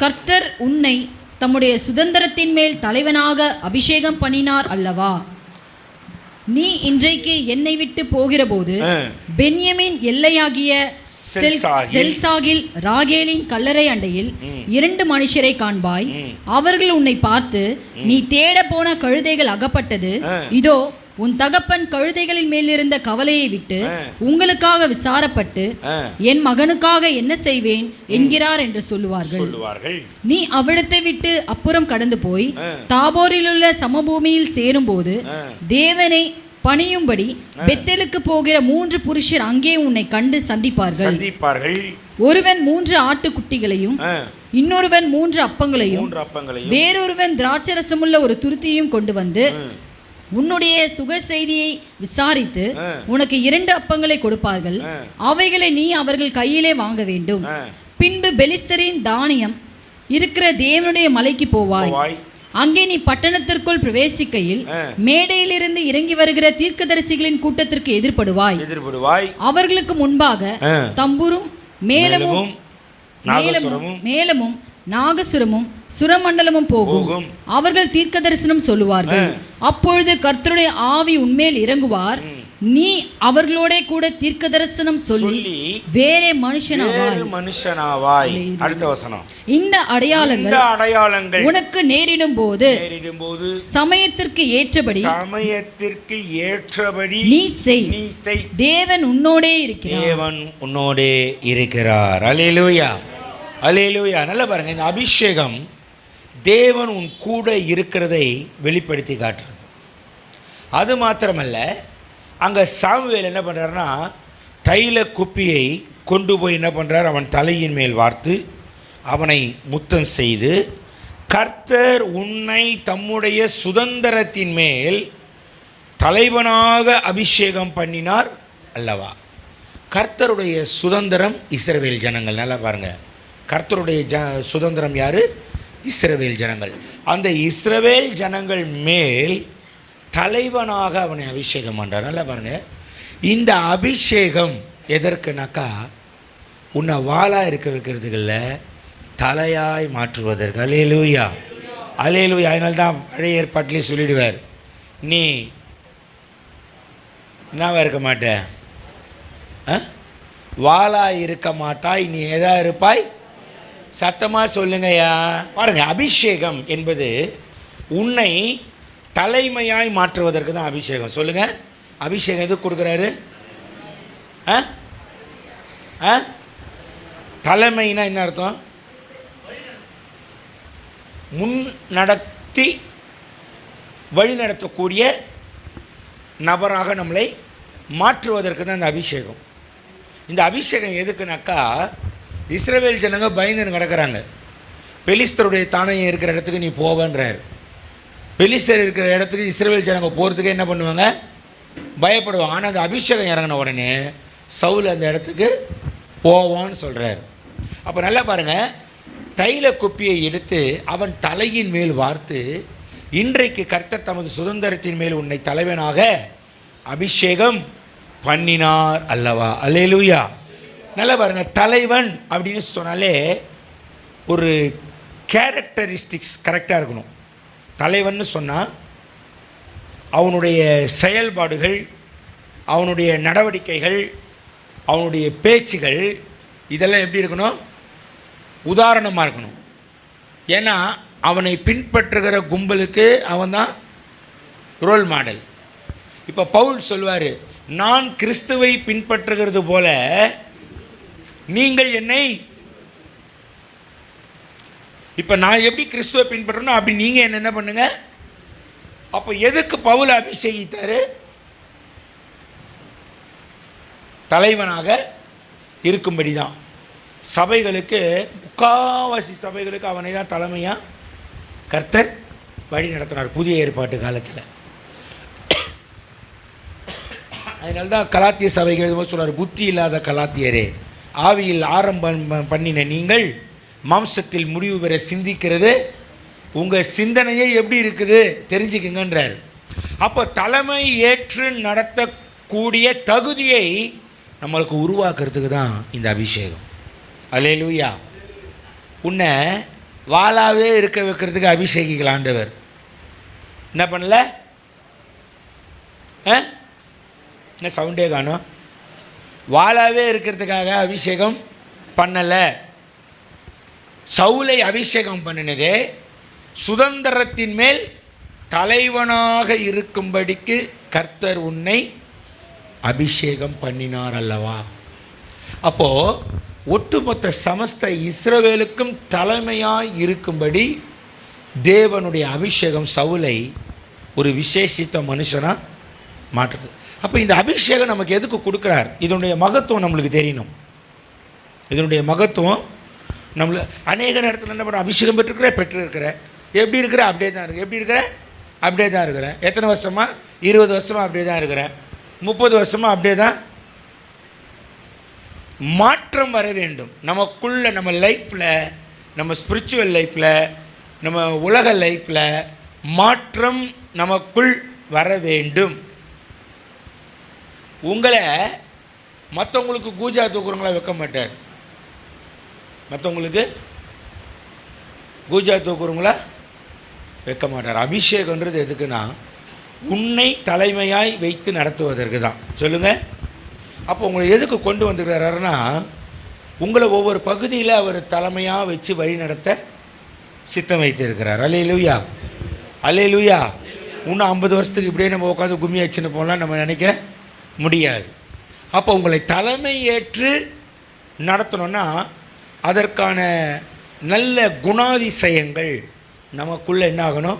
கர்த்தர் உன்னை தம்முடைய சுதந்திரத்தின் மேல் தலைவனாக அபிஷேகம் பண்ணினார் அல்லவா? நீ இன்றைக்கு என்னை விட்டு போகிற போது பென்யமின் எல்லையாகிய செல்சாகில் ராகேலின் கல்லறை அண்டையில் 2 மனுஷரை காண்பாய். அவர்கள் உன்னை பார்த்து, நீ தேட போன கழுதைகள் அகப்பட்டது, இதோ உன் தகப்பன் கழுதைகளின் மேலிருந்த கவலையை விட்டு உங்களுக்காக விசாரப்பட்டு என் மகனுக்காக என்ன செய்வேன் என்கிறார் என்று சொல்லுவார்கள். நீ அவ்விடத்தை விட்டு அப்புறம் கடந்து போய் தாபோரில் உள்ள சமபூமியில் சேரும்போது தேவனை பணியும்படி பெத்தேலுக்கு போகிற 3 புருஷர் அங்கே உன்னை கண்டு சந்திப்பார்கள். ஒருவன் 3 ஆட்டுக்குட்டிகளையும் இன்னொருவன் 3 அப்பங்களையும் வேறொருவன் திராட்சரசமுள்ள ஒரு துருத்தியையும் கொண்டு வந்து உன்னுடைய சுக செய்தியை விசாரித்து உனக்கு 2 அப்பங்களை கொடுப்பார்கள். அவைகளை நீ அவர்கள் கையிலே வாங்க வேண்டும். பின்பு பெலிஸ்தரின் தானியம் இருக்கிற தேவனுடைய மலைக்கு போவாய். அங்கே நீ பட்டணத்திற்குள் பிரவேசிக்கையில் மேடையிலிருந்து இறங்கி வருகிற தீர்க்கதரிசிகளின் கூட்டத்திற்கு எதிர்படுவாய். அவர்களுக்கு முன்பாக தம்புரும் மேளமும் நாகசுரமும் சுரமண்டலமும் போகும். அவர்கள் தீர்க்க தரிசனம் சொல்லுவார்கள். அப்பொழுது கர்த்தருடைய ஆவி உன்மேல் இறங்குவார். நீ அவர்களோட கூட தீர்க்க தரிசனம் சொல்லி வேறே மனுஷனாவாய். அடுத்த வசனம். இந்த அடையாளங்கள் உனக்கு நேரிடும் போது சமயத்திற்கு ஏற்றபடி நீ செய். தேவன் உன்னோடே இருக்கிறார். அல்லேலூயா, அல்லேலூயா. நல்லா பாருங்க, இந்த அபிஷேகம் தேவன் உன் கூட இருக்கிறதை வெளிப்படுத்தி காட்டுறது. அது மாத்திரமல்ல, அங்கே சாமுவேல் என்ன பண்ணுறாருன்னா தைல குப்பியை கொண்டு போய் என்ன பண்ணுறார், அவன் தலையின் மேல் வார்த்து அவனை முத்தம் செய்து, கர்த்தர் உன்னை தம்முடைய சுதந்திரத்தின் மேல் தலைவனாக அபிஷேகம் பண்ணினார் அல்லவா. கர்த்தருடைய சுதந்திரம் இஸ்ரவேல் ஜனங்கள். நல்லா பாருங்கள், கர்த்தருடைய சுதந்திரம் யார்? இஸ்ரவேல் ஜனங்கள். அந்த இஸ்ரவேல் ஜனங்கள் மேல் தலைவனாக அவனை அபிஷேகம் பண்ணுறார். நல்லா பாருங்கள், இந்த அபிஷேகம் எதற்குனாக்கா உன்னை வாளாக இருக்க வைக்கிறதுக்கு இல்லை, தலையாய் மாற்றுவதற்கு. அல்லேலூயா, அல்லேலூயா. அதனால்தான் பழைய ஏற்பாட்டிலே சொல்லிடுவார், நீ என்னவா இருக்க மாட்ட, வாளாய் இருக்க மாட்டாய், நீ எதா இருப்பாய்? சத்தமாக சொல்லுங்கய்யா. பாருங்க, அபிஷேகம் என்பது உன்னை தலைமையாய் மாற்றுவதற்கு தான் அபிஷேகம். சொல்லுங்க, அபிஷேகம் எதுக்கு கொடுக்குறாரு? தலைமைனா என்ன அர்த்தம்? முன் நடத்தி வழி நடத்தக்கூடிய நபராக நம்மளை மாற்றுவதற்கு தான் இந்த அபிஷேகம். இந்த அபிஷேகம் எதுக்குனாக்கா, இஸ்ரவேல் ஜனங்க பயந்துன்னு கிடக்கிறாங்க. பெலிஸ்தருடைய தானியம் இருக்கிற இடத்துக்கு நீ போவன்றார். பெலிஸ்தர் இருக்கிற இடத்துக்கு இஸ்ரவேல் ஜனங்க போகிறதுக்கு என்ன பண்ணுவாங்க? பயப்படுவாங்க. ஆனால் அந்த அபிஷேகம் இறங்கின உடனே சவுல் அந்த இடத்துக்கு போவான்னு சொல்கிறார். அப்போ நல்லா பாருங்கள், தைல குப்பியை எடுத்து அவன் தலையின் மேல் வார்த்து, இன்றைக்கு கர்த்தர் தமது சுதந்திரத்தின் மேல் உன்னை தலைவனாக அபிஷேகம் பண்ணினார் அல்லவா. அல்லேலூயா. நல்லா பாருங்கள், தலைவன் அப்படின்னு சொன்னாலே ஒரு கேரக்டரிஸ்டிக்ஸ் கரெக்டாக இருக்கணும். தலைவன்னு சொன்னால் அவனுடைய செயல்பாடுகள், அவனுடைய நடவடிக்கைகள், அவனுடைய பேச்சுகள் இதெல்லாம் எப்படி இருக்கணும்? உதாரணமாக இருக்கணும். ஏன்னா அவனை பின்பற்றுகிற கும்பலுக்கு அவன் தான் ரோல் மாடல். இப்போ பவுல் சொல்வார், நான் கிறிஸ்துவை பின்பற்றுகிறது போல நீங்கள் என்னை, இப்போ நான் எப்படி கிறிஸ்துவை பின்பற்றணும் அப்படி நீங்கள் என்ன பண்ணுங்க. அப்போ எதுக்கு பவுல் அபிஷேகித்தார்? தலைவனாக இருக்கும்படி தான். சபைகளுக்கு, முக்காவாசி சபைகளுக்கு அவனை தான் தலைமையாக கர்த்தர் வழி நடத்தினார் புதிய ஏற்பாட்டு காலத்தில். அதனால்தான் கலாத்திய சபைகள் சொல்கிறார், புத்தி இல்லாத கலாத்தியரே, ஆவியில் ஆரம்பம் பண்ணின நீங்கள் மாம்சத்தில் முடிவு பெற சிந்திக்கிறது உங்கள் சிந்தனையே எப்படி இருக்குது தெரிஞ்சுக்குங்கன்றார். அப்போ தலைமை ஏற்று நடத்தக்கூடிய தகுதியை நம்மளுக்கு உருவாக்குறதுக்கு தான் இந்த அபிஷேகம். அல்லேலூயா. உன்னை வாளாவே இருக்க வைக்கிறதுக்கு அபிஷேகிக்கலாம் ஆண்டவர். என்ன பண்ணல? என்ன சவுண்டே காணும்? வாளாவே இருக்கிறதுக்காக அபிஷேகம் பண்ணலை. சவுலை அபிஷேகம் பண்ணினதே சுதந்திரத்தின் மேல் தலைவனாக இருக்கும்படிக்கு கர்த்தர் உன்னை அபிஷேகம் பண்ணினார் அல்லவா. அப்போ ஒட்டுமொத்த சமஸ்த இஸ்ரவேலுக்கும் தலைமையாய் இருக்கும்படி தேவனுடைய அபிஷேகம் சவுலை ஒரு விசேஷித்த மனுஷனா மாற்றுது. அப்போ இந்த அபிஷேகம் நமக்கு எதுக்கு கொடுக்குறார்? இதனுடைய மகத்துவம் நம்மளுக்கு தெரியணும். இதனுடைய மகத்துவம் நம்மள அநேக நேரத்தில் என்ன பண்ண, அபிஷேகம் பெற்றிருக்கிற எப்படி இருக்கிற அப்படியே தான் இருக்கு, எப்படி இருக்கிற அப்படியே தான் இருக்கிறேன். எத்தனை வருஷமா? 20 வருஷமாக அப்படியே தான் இருக்கிறேன், 30 வருஷமாக அப்படியே தான். மாற்றம் வர வேண்டும் நமக்குள்ள, நம்ம லைஃப்பில், நம்ம ஸ்பிரிச்சுவல் லைஃப்பில், நம்ம உலக லைஃப்பில் மாற்றம் நமக்குள் வர வேண்டும். உங்களை மற்றவங்களுக்கு கூஜா தூக்குறவங்களா வைக்க மாட்டார். மற்றவங்களுக்கு கூஜா தூக்குறவங்களா வைக்க மாட்டார். அபிஷேகன்றது எதுக்குன்னா உன்னை தலைமையாய் வைத்து நடத்துவதற்கு தான். சொல்லுங்கள். அப்போ உங்களை எதுக்கு கொண்டு வந்துக்கிறாருன்னா உங்களை ஒவ்வொரு பகுதியில் அவர் தலைமையாக வச்சு வழி நடத்த சித்தம் வைத்திருக்கிறார். அல்லேலூயா, அல்லேலூயா. இன்னும் 50 வருஷத்துக்கு இப்படியே நம்ம உட்காந்து கும்மி வச்சுன்னு போகலாம் நம்ம நினைக்க முடியாது. அப்போ உங்களை தலைமை ஏற்று நடத்தணும்னா அதற்கான நல்ல குணாதிசயங்கள் நமக்குள்ளே என்ன ஆகணும்?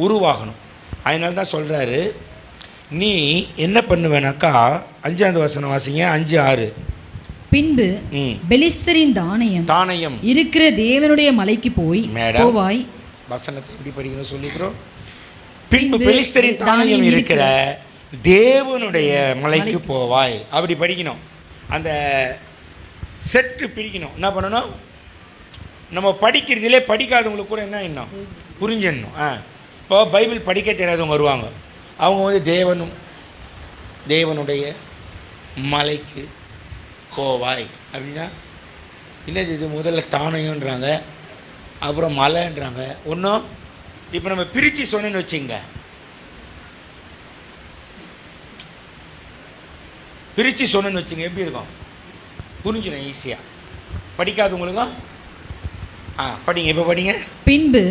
உருவாகணும். அதனால தான் சொல்கிறாரு, நீ என்ன பண்ணுவேனாக்கா 5ஆவது வசனம் வாசிங்க, 5:6. பின்பு பெலிஸ்தரின் தானியம் இருக்கிற தேவனுடைய மலைக்கு போவாய். வசனத்தை எப்படி படிக்கணும் சொல்லிக்கிறோம். பின்பு பெலிஸ்தரின் தானியம் இருக்கிற தேவனுடைய மலைக்கு போவாய். அப்படி படிக்கணும். அந்த செட்டு பிடிக்கணும். என்ன பண்ணணும்? நம்ம படிக்கிறதுலே படிக்காதவங்களுக்கு கூட என்ன இன்னும் புரிஞ்சிடணும். இப்போ பைபிள் படிக்க தெரியாதவங்க வருவாங்க. அவங்க வந்து தேவனுடைய மலைக்கு போவாய் அப்படின்னா என்னது இது? முதல்ல தானியம்ன்றாங்க, அப்புறம் மலைன்றாங்க. ஒன்றும் இப்போ நம்ம பிரித்து சொன்னேன்னு வச்சுங்க, எப்படி இருக்கும்? புரிஞ்சிடும் ஈஸியாக. படிக்காதவங்களுக்கும் படிங்க. இப்போ படிங்க. பின்பு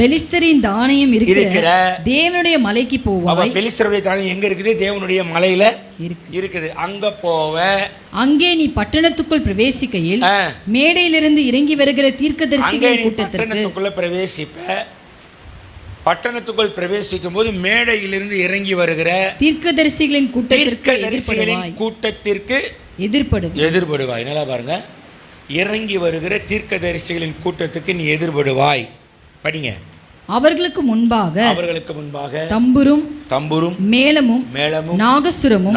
பெலிஸ்தரின் தானியம் இருக்கிற தேவனுடைய மலைக்கு போவாய். பெலிஸ்தருடைய தானியம் எங்க இருக்குது? தேவனுடைய மலையில இருக்குது. அங்க போவ. அங்கே நீ பட்டணத்துக்குள் பிரவேசிக்கையில் மேடையிலிருந்து இறங்கி வருகிற தீர்க்கதரிசிகள் கூட்டத்திற்குள்ள பிரவேசிப்ப. பட்டணத்துக்குள் பிரவேசிக்கும் போது மேடையிலிருந்து இறங்கி வருகிற தீர்க்கதரிசிகளின் கூட்டத்திற்கு எதிர்படுவாய். நல்லா பாருங்க. இறங்கி வருகிற தீர்க்கதரிசிகளின் கூட்டத்துக்கு நீ எதிர்படுவாய். படிங்க. அவர்களுக்கு முன்பாக தம்புரும் மேளமும் நாகசுரமும்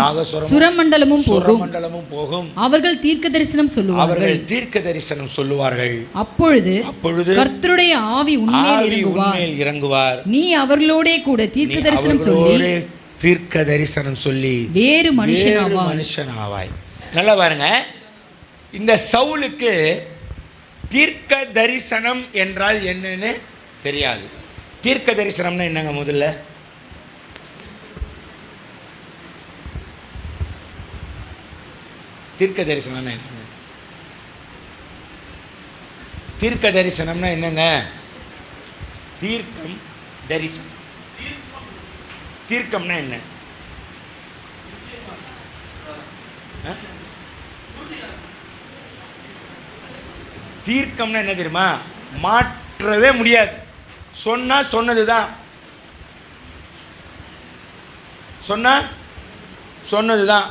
சுரமண்டலமும் போகும். அவர்கள் தீர்க்க தரிசனம் சொல்லுவார்கள். அப்பொழுது கர்த்தருடைய ஆவி உன்மேல் இறங்குவார். நீ அவர்களோடே கூட தீர்க்க தரிசனம் சொல்லி வேறு மனுஷனாவாய். நல்லா பாருங்க. இந்த சவுலுக்கு தீர்க்க தரிசனம் என்றால் என்னன்னு தெரியாது. தீர்க்க தரிசனம்னா என்னங்க? முதல்ல தீர்க்க தரிசனம்னா என்னங்க? தீர்க்க தரிசனம்னா என்னங்க? தீர்க்கம் தரிசனம். தீர்க்கம்னா என்ன? தீர்க்கம்னா என்ன தெரியுமா? மாற்றவே முடியாது. சொன்னது தான். சொன்னது தான்.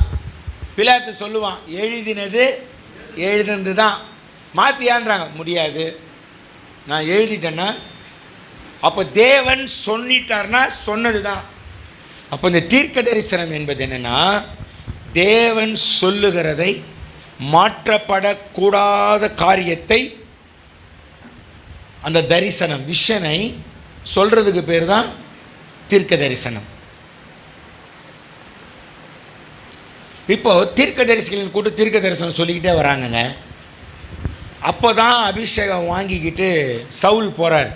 பிலாத்து சொல்லுவான், எழுதினது தான். மாற்றியான்றாங்க. முடியாது, நான் எழுதிட்டேன்னா. அப்போ தேவன் சொல்லிட்டார்னா சொன்னது தான். அப்போ இந்த தீர்க்க தரிசனம் என்பது என்னென்னா, தேவன் சொல்லுகிறதை மாற்றப்படக்கூடாத காரியத்தை, அந்த தரிசனம் விஷனை சொல்றதுக்கு பேர் தான் தீர்க்க தரிசனம். இப்போ தீர்க்க தரிசிகளின் கூட்டு தீர்க்க தரிசனம் சொல்லிக்கிட்டே வராங்கங்க. அப்போ தான் அபிஷேகம் வாங்கிக்கிட்டு சவுல் போகிறார்.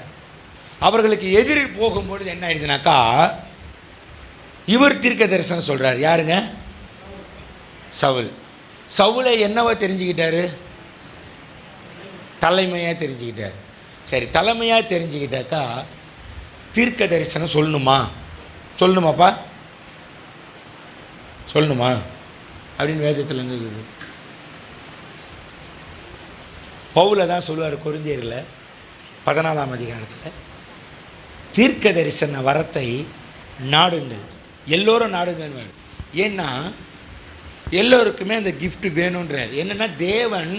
அவர்களுக்கு எதிரி போகும்பொழுது என்ன ஆயிடுதுனாக்கா, இவர் தீர்க்க தரிசனம் சொல்கிறார். யாருங்க? சவுலை என்னவா தெரிஞ்சுக்கிட்டாரு? தலைமையாக தெரிஞ்சுக்கிட்டார். சரி, தலைமையாக தெரிஞ்சுக்கிட்டாக்கா தீர்க்க தரிசனம் சொல்லணுமாப்பா சொல்லணுமா அப்படின்னு வேதத்தில் இருக்குது. பவுல தான் சொல்லுவார் கொரிந்தியரில் 14ஆம் அதிகாரத்தில், தீர்க்க தரிசன வரத்தை நாடுங்கள், எல்லோரும் நாடுங்கள். ஏன்னா எல்லோருக்குமே அந்த கிஃப்ட் வேணுன்றார். என்னென்னா தேவன்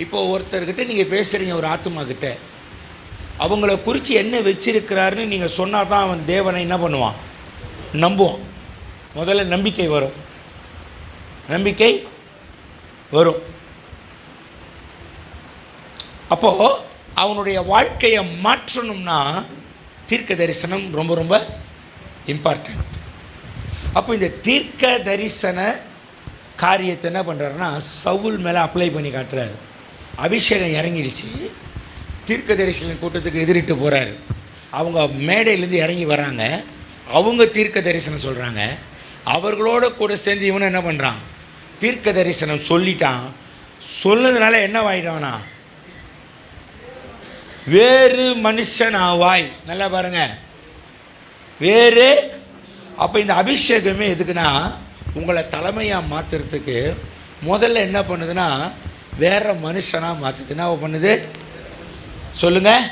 இப்போது ஒருத்தர்கிட்ட நீங்கள் பேசுகிறீங்க, ஒரு ஆத்துமா கிட்ட, அவங்கள குறித்து என்ன வச்சிருக்கிறாருன்னு நீங்கள் சொன்னால் தான் அவன் தேவனை என்ன பண்ணுவான், நம்புவான். முதல்ல நம்பிக்கை வரும். அப்போது அவனுடைய வாழ்க்கையை மாற்றணும்னா தீர்க்க தரிசனம் ரொம்ப ரொம்ப இம்பார்ட்டண்ட். அப்போ இந்த தீர்க்க தரிசன காரியத்தை என்ன பண்ணுறாருன்னா சவுல் மேலே அப்ளை பண்ணி காட்டுறாரு. அபிஷேகம் இறங்கிடுச்சு, தீர்க்க தரிசன கூட்டத்துக்கு எதிரிட்டு போகிறாரு. அவங்க மேடையிலேருந்து இறங்கி வராங்க, அவங்க தீர்க்க தரிசனம் சொல்கிறாங்க. அவர்களோட கூட சேர்ந்து இவனை என்ன பண்ணுறான், தீர்க்க தரிசனம் சொல்லிட்டான். சொன்னதுனால என்ன ஆகிட்டானா, வேறு மனுஷன் ஆவாய். நல்லா பாருங்க, வேறு. அப்போ இந்த அபிஷேகமே எதுக்குன்னா உங்களை தலைமையாக மாற்றுறதுக்கு முதல்ல என்ன பண்ணுதுன்னா வேற மனுஷனாக மாற்றுது. என்ன பண்ணுது சொல்லுங்கள்,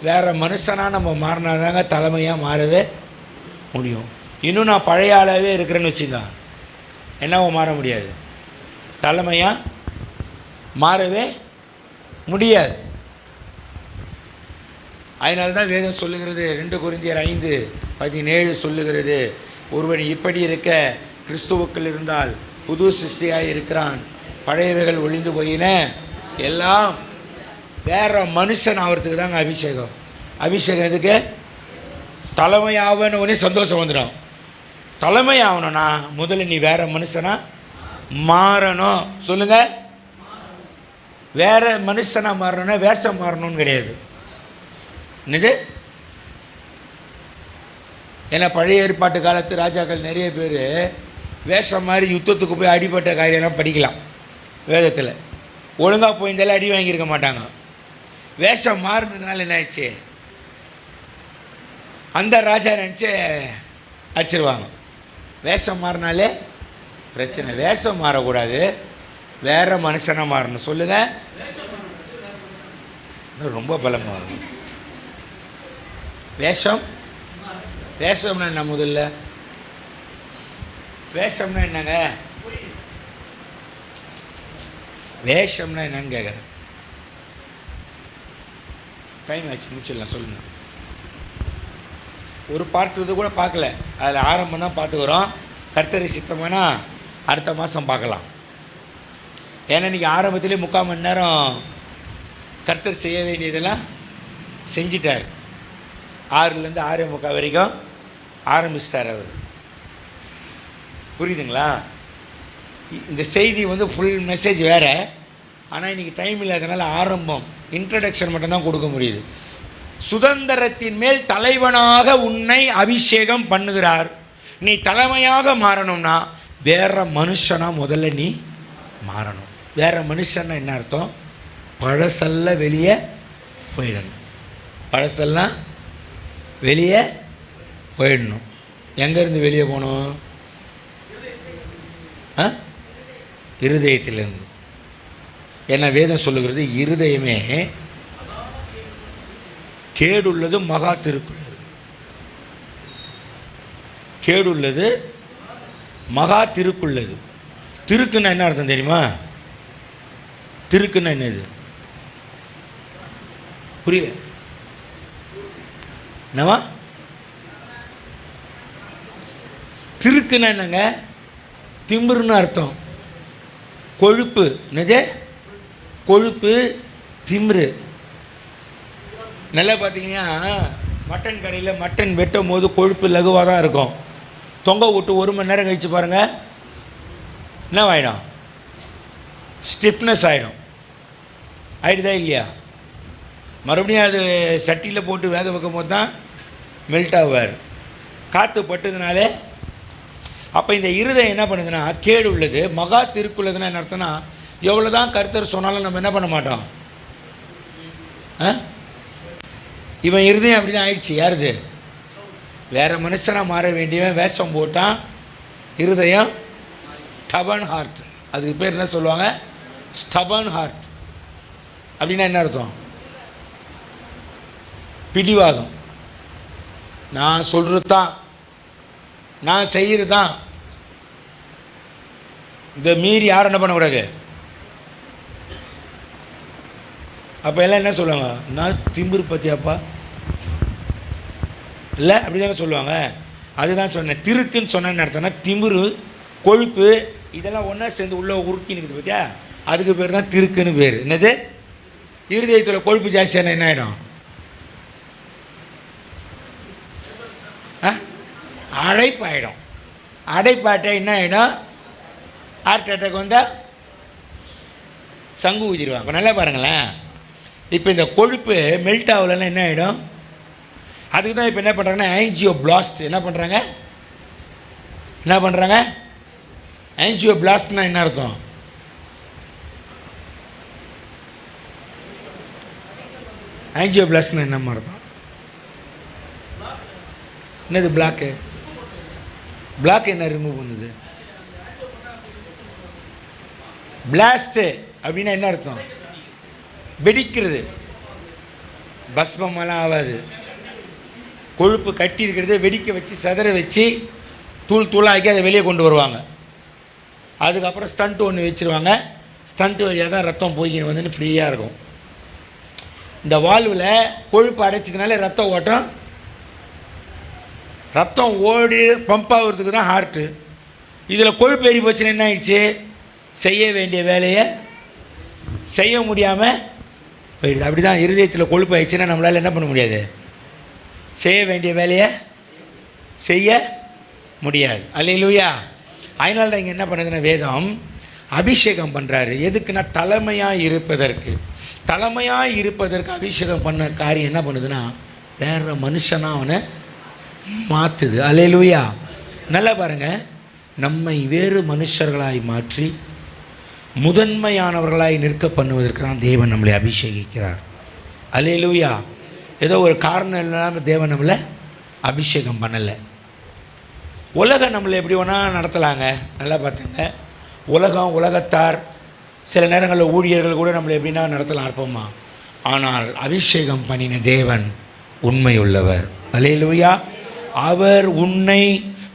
வேற மனுஷனாக நம்ம மாறினாதாங்க தலைமையாக மாறவே முடியும். இன்னும் நான் பழைய ஆளாகவே இருக்கிறேன்னு வச்சுங்க, என்னவோ மாற முடியாது, தலைமையாக மாறவே முடியாது. அதனால தான் வேதம் சொல்லுகிறது, 2 கொரிந்தியர் 5:17 சொல்லுகிறது, ஒருவன் இப்படி இருக்க கிறிஸ்துவுக்குள் இருந்தால் புது சிருஷ்டியாக இருக்கிறான், பழையவைகள் ஒழிந்து போயின, எல்லாம் வேற மனுஷன் ஆகிறதுக்கு தாங்க அபிஷேகம். அபிஷேகம் எதுக்கு, தலைமையாகனே சந்தோஷம் வந்துடும். தலைமை ஆகணும்னா முதல்ல நீ வேற மனுஷனா மாறணும். சொல்லுங்க, வேற மனுஷனா மாறணும்னா வேஷம் மாறணும்னு கிடையாது. என்னது, ஏன்னா பழைய ஏற்பாட்டு காலத்து ராஜாக்கள் நிறைய பேர் வேஷம் மாதிரி யுத்தத்துக்கு போய் அடிப்பட்ட காரியம்லாம் படிக்கலாம் வேதத்தில். ஒழுங்காக போயிருந்தாலும் அடி வாங்கியிருக்க மாட்டாங்க. வேஷம் மாறினதுனால என்ன ஆயிடுச்சு, அந்த ராஜா நினச்சி அடிச்சிருவாங்க. வேஷம் மாறினாலே பிரச்சனை. வேஷம் மாறக்கூடாது, வேற மனுஷனாக மாறணும். சொல்லுங்க, ரொம்ப பலமாக வேஷம்னா என்ன, முதல்ல வேஷம்னா என்னங்க, வேஷம்னா என்னன்னு கேட்குறேன். டைம் ஆச்சு, முடிச்சிடலாம். சொல்லுங்கள். ஒரு பார்ட் இது கூட பார்க்கல, அதில் ஆரம்பம் தான் பார்த்துக்கிறோம். கர்த்தரை சித்தமானா அடுத்த மாதம் பார்க்கலாம். ஏன்னா இன்றைக்கி ஆரம்பத்திலே 3/4 மணி நேரம் கர்த்தர் செய்ய வேண்டியதெல்லாம் செஞ்சிட்டார். 6லேருந்து 6:45 வரைக்கும் ஆரம்பிச்சிட்டார் அவர். புரியுதுங்களா? இந்த செய்தி ஃபுல் மெசேஜ் வேறு. ஆனால் இன்றைக்கி டைம் இல்லாதனால ஆரம்பம், இன்ட்ரடக்ஷன் மட்டும்தான் கொடுக்க முடியுது. சுதந்திரத்தின் மேல் தலைவனாக உன்னை அபிஷேகம் பண்ணுகிறார். நீ தலைமையாக மாறணும்னா வேற மனுஷனாக முதல்ல நீ மாறணும். வேற மனுஷன்னா என்ன அர்த்தம், பழசெல்லாம் வெளியே போயிடணும். பழசெல்லாம் வெளியே போயிடணும். எங்கேருந்து வெளியே போகணும், இருதயத்திலிருந்து. என்ன வேதம் சொல்லுகிறது, இருதயமே கேடுள்ளது மகா திருக்குள்ளது. கேடுள்ளது மகா திருக்குள்ளது. திருக்குன்னா என்ன அர்த்தம் தெரியுமா? திருக்குன்னா என்னது புரியல? என்னவா திருக்குன்னா என்னங்க? திமிருன்னு அர்த்தம். கொழுப்பு. என்னது கொழுப்பு, திமிரு. நல்லா பார்த்தீங்கன்னா மட்டன் கடையில் மட்டன் வெட்டும் போது கொழுப்பு லகுவாக தான் இருக்கும். தொங்க விட்டு 1 மணி நேரம் கழித்து பாருங்கள், என்ன ஆகிடும், ஸ்டிஃப்னஸ் ஆகிடும். ஆகிடுதா இல்லையா? மறுபடியும் அது சட்டியில் போட்டு வேக வைக்கும் போது தான் மெல்ட் ஆவார், காற்று பட்டதுனாலே. அப்போ இந்த இருதயம் என்ன பண்ணுதுன்னா கேடு உள்ளது, மகா திருக்குள்ளதுன்னா என்ன அர்த்தம்னா, எவ்வளோ தான் கர்த்தர் சொன்னாலும் நம்ம என்ன பண்ண மாட்டோம், இவன் இருதயம் அப்படி தான் ஆயிடுச்சு. யாருது? வேறு மனுஷனாக மாற வேண்டியவன் வேஷம் போட்டான். இருதயம் ஸ்டபன் ஹார்ட். அதுக்கு பேர் என்ன சொல்லுவாங்க? Stubborn heart. அப்படின்னா என்ன அர்த்தம்? பிடிவாதம். நான் சொல்கிறது தான், நான் செய்கிறது தான். இதை மீறி யாரும் என்ன பண்ணக்கூடாது. அப்போ எல்லாம் என்ன சொல்லுவாங்க? நான் திமிரு பற்றியாப்பா இல்லை, அப்படி தானே சொல்லுவாங்க. அதுதான் சொன்னேன். திருக்குன்னு சொன்னேன்னு அர்த்தம்னா திமிரு, கொழுப்பு இதெல்லாம் ஒன்றா சேர்ந்து உள்ள உருக்கி நிற்குது பார்த்தியா, அதுக்கு பேர் தான் திருக்குன்னு பேர். என்னது? இருதயத்தில் கொழுப்பு ஜாஸ்தியான என்ன ஆகிடும்? அடைப்பாயிடும். அடைப்பாட்டை என்ன ஆகிடும்? ஹார்ட் அட்டாக் வந்தால் சங்கு ஊதிடுவாங்க. இப்போ நல்லா பாருங்களேன். இப்போ இந்த கொழுப்பு மெல்ட் ஆகலைன்னா என்ன ஆகிடும்? அதுக்கு தான் இப்போ என்ன பண்ணுறாங்கன்னா ஆஞ்சியோ பிளாஸ்ட். என்ன பண்ணுறாங்க? ஆஞ்சியோ பிளாஸ்ட்னா என்ன அர்த்தம்? ஆஞ்சியோ பிளாஸ்ட்னா என்ன அர்த்தம்? என்னது பிளாக்கு? பிளாக் என்ன ரிமூவ் பண்ணுது? பிளாஸ்ட்டு அப்படின்னா என்ன அர்த்தம்? வெடிக்கிறது. பஸ்மமெல்லாம் ஆகாது. கொழுப்பு கட்டி இருக்கிறத வெடிக்க வச்சு சதற வச்சு தூள் தூளாக்கி அதை வெளியே கொண்டு வருவாங்க. அதுக்கப்புறம் ஸ்டண்ட் ஒன்று வச்சுருவாங்க. ஸ்டண்ட் வழியாக தான் ரத்தம் போய்க்கின்னு வந்துன்னு ஃப்ரீயாக இருக்கும். இந்த வால்வில் கொழுப்பு அடைச்சதுனால ரத்தம் ஓட்டம், ரத்தம் ஓடி பம்ப் ஆகிறதுக்கு தான் ஹார்ட்டு. இதில் கொழுப்பு ஏறி போச்சுன்னா என்ன ஆயிடுச்சு? செய்ய வேண்டிய வேலையை செய்ய முடியாமல் போயிடுது. அப்படி தான் இருதயத்தில் கொழுப்பு ஆயிடுச்சுன்னா நம்மளால் என்ன பண்ண முடியாது? செய்ய வேண்டிய வேலையை செய்ய முடியாது. அல்லேலூயா. அதனால தான் இங்கே என்ன பண்ணுதுன்னா வேதம் அபிஷேகம் பண்ணுறாரு. எதுக்குன்னா தலைமையாக இருப்பதற்கு. தலைமையாக இருப்பதற்கு அபிஷேகம் பண்ண காரியம் என்ன பண்ணுதுன்னா வேறு மனுஷனாக அவனை மாற்றுது. அல்லேலூயா. நல்லா பாருங்கள், நம்மை வேறு மனுஷர்களாய் மாற்றி முதன்மையானவர்களாய் நிற்க பண்ணுவதற்கு தான் தேவன் நம்மளை அபிஷேகிக்கிறார். அல்லேலூயா. ஏதோ ஒரு காரணம் இல்லாமல் தேவன் நம்மளை அபிஷேகம் பண்ணலை. உலகம் நம்மளை எப்படி வேணால் நடத்தலாங்க. நல்லா பார்த்துங்க. உலகம், உலகத்தார், சில நேரங்களில் ஊழியர்கள் கூட நம்மளை எப்படின்னா நடத்தலாம் அற்பமா. ஆனால் அபிஷேகம் பண்ணின தேவன் உண்மை உள்ளவர். அல்லேலூயா. அவர் உன்னை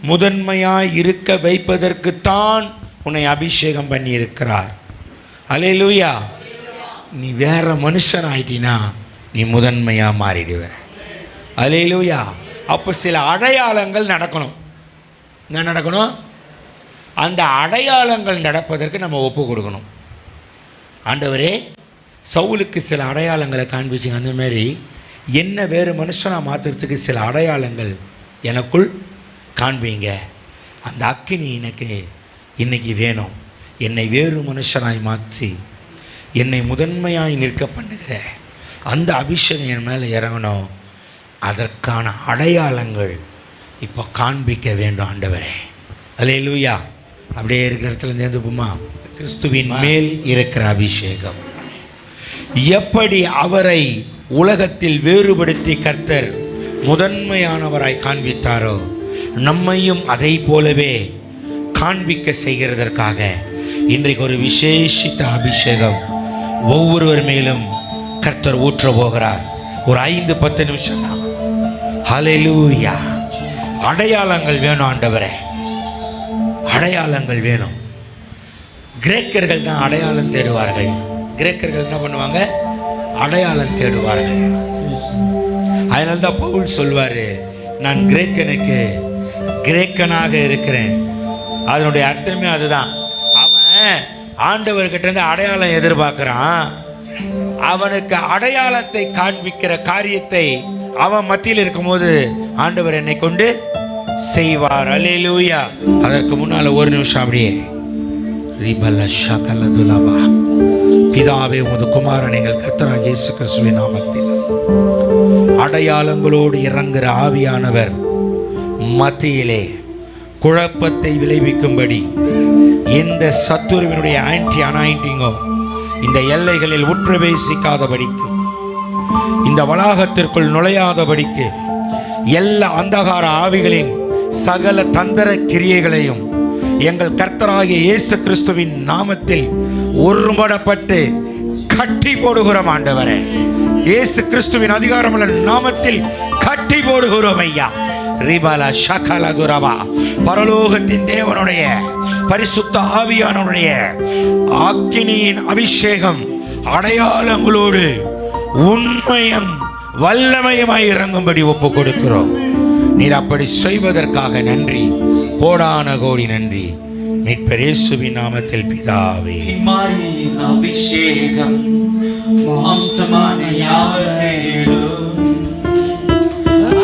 முதன்மையாய் இருக்க வைப்பதற்குத்தான் உன்னை அபிஷேகம் பண்ணி இருக்கிறார். அல்லேலூயா. நீ வேற மனுஷன் ஆயிட்டினா நீ முதன்மையாக மாறிடுவ. அல்லேலூயா. அப்போ சில அடையாளங்கள் நடக்கணும். என்ன நடக்கணும்? அந்த அடையாளங்கள் நடப்பதற்கு நம்ம ஒப்பு கொடுக்கணும். ஆண்டவரே, சவுலுக்கு சில அடையாளங்களை காண்பிச்சிங்க. அந்த மாதிரி என்ன வேறு மனுஷனாக மாற்றுறதுக்கு சில அடையாளங்கள் எனக்குள் காண்பீங்க. அந்த அக்கினி எனக்கு இன்னைக்கு வேணும். என்னை வேறு மனுஷனாய் மாற்றி என்னை முதன்மையாய் நிற்க பண்ணுகிற அந்த அபிஷேகம் என் மேலே இறங்கணும். அதற்கான அடையாளங்கள் இப்போ காண்பிக்க வேண்டும் ஆண்டவரே. அல்லேலூயா. அப்படியே இருக்கிற இடத்துல நேர்ந்துப்புமா. கிறிஸ்துவின் மேல் இருக்கிற அபிஷேகம் எப்படி அவரை உலகத்தில் வேறுபடுத்தி கர்த்தர் முதன்மையானவராய் காண்பித்தாரோ நம்மையும் அதை போலவே காண்பிக்க செய்கிறதற்காக இன்றைக்கு ஒரு விசேஷித்த அபிஷேகம் ஒவ்வொருவர் மேலும் கர்த்தர் ஊற்ற போகிறார். ஒரு 5-10 நிமிஷம் தான். ஹல்லேலூயா. அடையாளங்கள் வேணும் ஆண்டவரே, அடையாளங்கள் வேணும். கிரேக்கர்கள் தான் அடையாளம் தேடுவார்கள். கிரேக்கர்கள் என்ன பண்ணுவாங்க? அடையாளம் தேடுவார்கள். அதனால தான் பவுல் சொல்வார், நான் கிரேக்கனுக்கு கிரேக்கனாக இருக்கிறேன். அதனுடைய அர்த்தமே அதுதான். அவன் ஆண்டவர்கிட்ட இருந்து அடையாளம் எதிர்பார்க்கிறான். அவனுக்கு அடையாளத்தை காண்பிக்கிற காரியத்தை அவன் மத்தியில் இருக்கும்போது ஆண்டவர் என்னை கொண்டு செய்வார். அல்லேலூயா. அதற்கு முன்னால் ஒரு நிமிஷம் அப்படியே பிதாவே, உமது குமாரன் எங்கள் கர்த்தராகிய இயேசு கிறிஸ்துவின் நாமத்தில் அடையாளங்களோடு இறங்குகிற ஆவியானவர் மத்தியிலே குழப்பத்தை விளைவிக்கும்படி எந்த சத்துருவினுடைய ஆன்டி அனாயிண்டிங்கோ இந்த எல்லைகளில் உட்பிரவேசிக்காதபடிக்கு இந்த வளாகத்திற்குள் நுழையாதபடிக்கு எல்லா அந்தகார ஆவிகளின் சகல தந்திர கிரியைகளையும் எங்கள் கர்த்தராகிய இயேசு கிறிஸ்துவின் நாமத்தில் ஒருமனப்பட்டு கட்டி போடுகிறோம் ஆண்டவரே. இயேசு கிறிஸ்துவின் அதிகாரமுள்ள நாமத்தில் கட்டி போடுகிறோம் ஐயா. ரிபல ஷகல குரவா, பரலோகத்தின் தேவனுடைய பரிசுத்த ஆவியானவருடைய அக்கினியின் அபிஷேகம் அடையாளங்களோடு உண்மையும் வல்லமையுமாய் இறங்கும்படி ஒப்பு கொடுக்கிறோம். நீர் அப்படி செய்வதற்காக நன்றி, கோடான கோடி நன்றி. மீட்பர் இயேசுவின் நாமத்தில் பிதாவே. அபிஷேகம் மாம்சமான யாவரையிலும்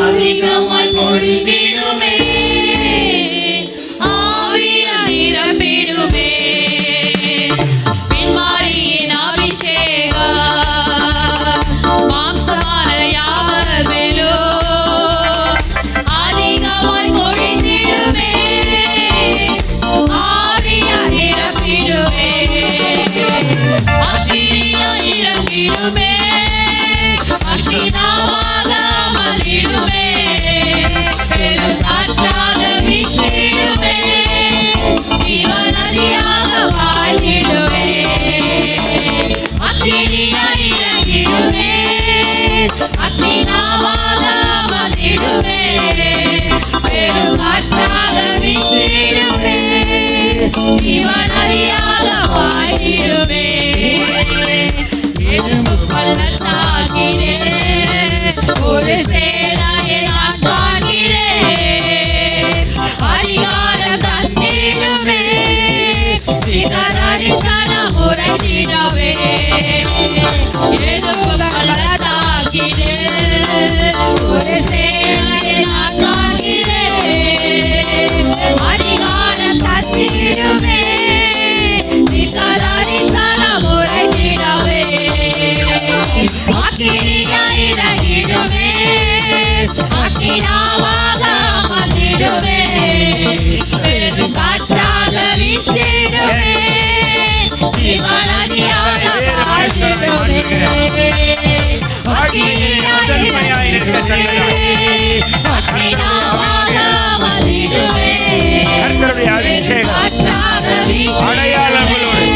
அதிகமாய் பொழிந்திடுமே, ஆவியால் நிரம்பிடுமே. பின்மாரியின் அபிஷேகம் மாம்சமான யாவர் மேலும் அதிகமாய் பொழிந்திடுமே, ஆவியால் நிரம்பிடுமே. அக்கினியாய் இறங்கிடுமே, அக்கினியாக அமர்ந்திடுமே, பெருங்காற்றாக வீசிடுமே, ஜீவநதியாக வாழ்ந்திடுமே. அக்கினியாய் இறங்கிடுமே, அக்கினியாக அமர்ந்திடுமே, பெருங்காற்றாக வீசிடுமே, ஜீவநதியாக வாழ்ந்திடுமே. எறும்பு பள்ளத்தாக்கிலே ஒரு சேனையை நான் காண்கிறேன், அதிகாரம் தந்திடுமே, தரிசனம் உரைத்திடவே. எறும்பு பள்ளத்தாக்கிலே ஒரு சேனையை நான் காண்கிறேன், அதிகாரம் தந்திடுமே, தரிசனம் உரைத்திடவே. அக்கினியாய் இறங்கிடுமே, அக்கினியாக அமர்ந்திடுமே, பெருங்காற்றாக வீசிடுமே, ஜீவநதியாக வாழ்ந்திடுமே. அக்கினியாய் இறங்கிடுமே, அக்கினியாக அமர்ந்திடுமே, பெருங்காற்றாக வீசிடுமே, அடையாளங்களோடு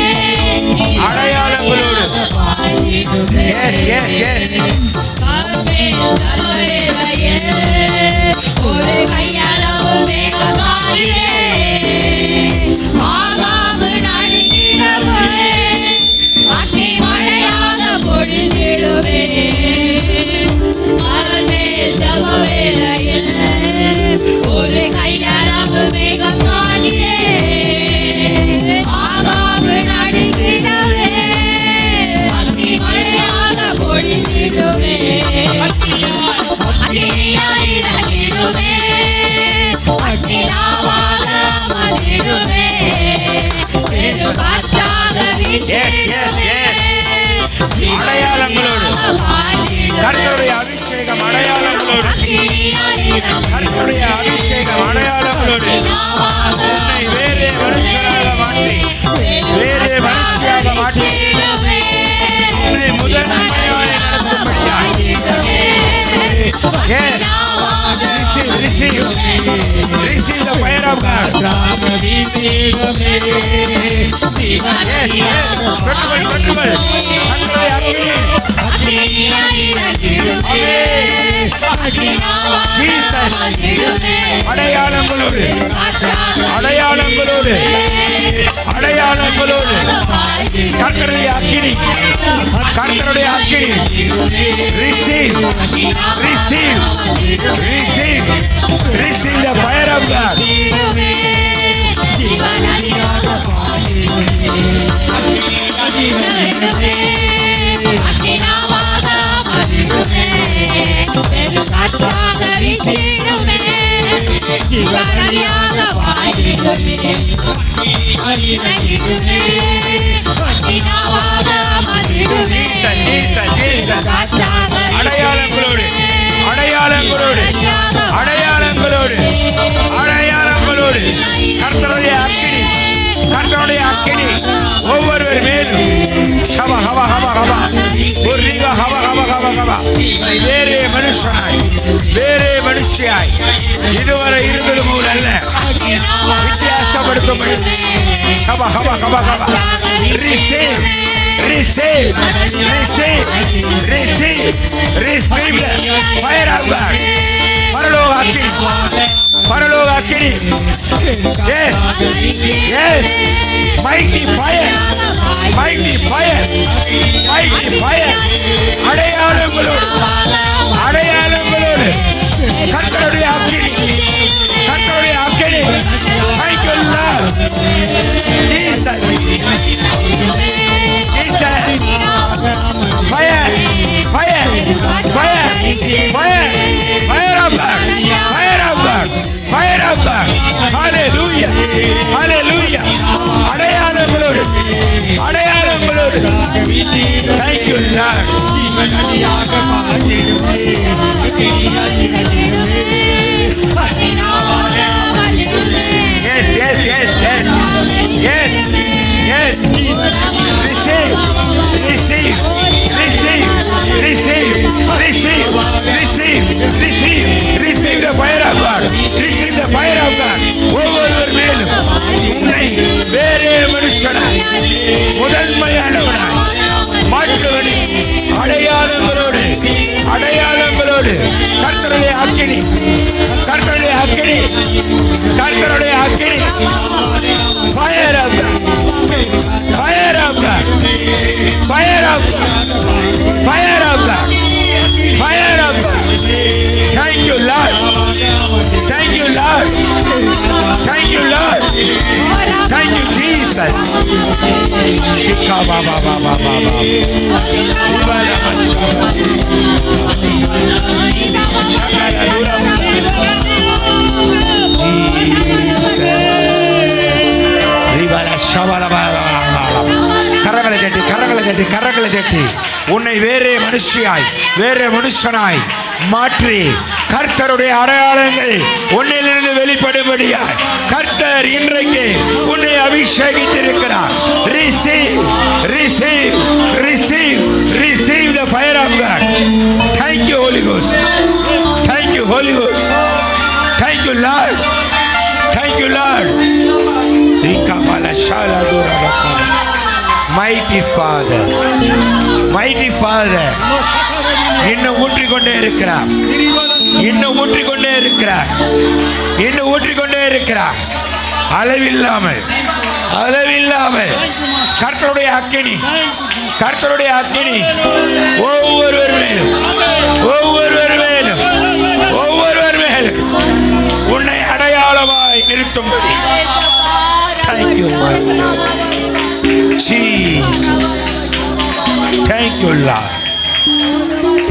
ஒரு கையளவு மேகமாகிலே ஆகாது நடுங்கிடவே, அக்னி மழையாக பொழிந்திடுவே. அவன் மேல் ஜப வேளையில் ஒரு கையளவு மேகம் காணிலே ஆகாது நடுங்கிடவே, அக்னி மழையாக பொழிந்திடுவே. அக்கினியாய் இறங்கிடுமே, அக்கினியாக அமர்ந்திடுமே, பெருங்காற்றாக வீசிடுமே, அடையாளங்களோடு கர்த்தருடைய அபிஷேகம் அடையாளங்களோடு, கர்த்தருடைய அபிஷேகம் அடையாளங்களோடு உன்னை வேறே மனுஷனாக மாற்றி, வேறே மனுஷியாக மாற்றி உன்னை முதன்மையாய் நடத்தும்படியாய். Yes, receive the fire of God. அடையாளங்களோடு அடையாளங்களோடு அடையாளங்களோடு கர்த்தருடைய அக்கினி, கர்த்தருடைய அக்கினி. Receive, receive, receive, receive the fire of God. பெருங்காற்றாக வீசிடுமே, ஜீவநதியாக வாழ்ந்திடுமே. இறங்கிடுமே, அக்கினியாக அமர்ந்திடுமே, அடையாளங்களோடு அடையாளங்களோடு அடையாளங்களோடு அடையாளங்களோடு கர்த்தருடைய அக்கினி, கர்த்தருடைய அக்கினி ஒவ்வொருவர் மேலும் ஹவ ஹவ ஹவ ஹவ ஒரு ஹவ ஹவ ஹவ ஹவ மனுஷனாய் வேறே மனுஷியாய் இதுவரை இருந்தது போல் அல்ல வித்தியாசப்படுத்தும் receive receive receive receive receive the fire of God பரலோக அக்கினி yes yes mighty fire mighty fire mighty fire அடையாளங்களோடு கர்த்தருடைய அக்கினி thank you Lord Jesus fire fire fire fire fire of God fire of God fire of God hallelujah hallelujah அடையாளங்களோடு thank you Lord yes yes yes yes yes yes receive receive receive receive receive receive receive receive the fire of God receive the fire of God ஒவ்வொருவர் மேலும் உன்னை வேறே மனுஷனாய் முதன்மையானவனாய் மாற்றுவனே அடையாளங்களோடு கர்த்தருடைய அக்கினி fire of God fire of God fire of God fire of God fire of God thank you Lord thank you Lord thank you Lord thank you Jesus shika baba baba baba கரங்களை தட்டி உன்னை வேறே மனுஷனாய் மாற்றி கர்த்தருடைய அடையாளங்கள் உன்னிலிருந்து வெளிப்படும்படியாய் கர்த்தர் இன்றைக்கு உன்னை அபிஷேகித்திருக்கிறார் receive receive receive receive the fire of God thank you Holy Ghost thank you Holy Ghost thank you Lord thank you Lord mighty Father இன்னும் ஊற்றிக்கொண்டே இருக்கிறார் அளவில்லாமல் கர்த்தருடைய அக்கினி ஒவ்வொருவர் மேலும் உன்னை அடையாளமாய் நிறுத்தும்படி thank you Master Jesus thank you Lord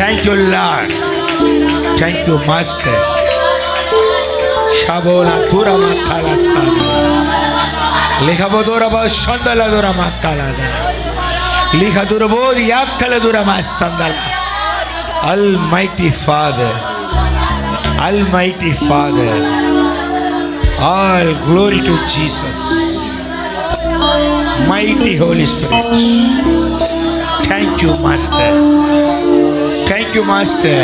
thank you Lord thank you Master shabola tura matala sana lihabodora ba shandala dura matala lihadura bodi yaktala dura masandala almighty Father all glory to Jesus mighty Holy Spirit thank you Master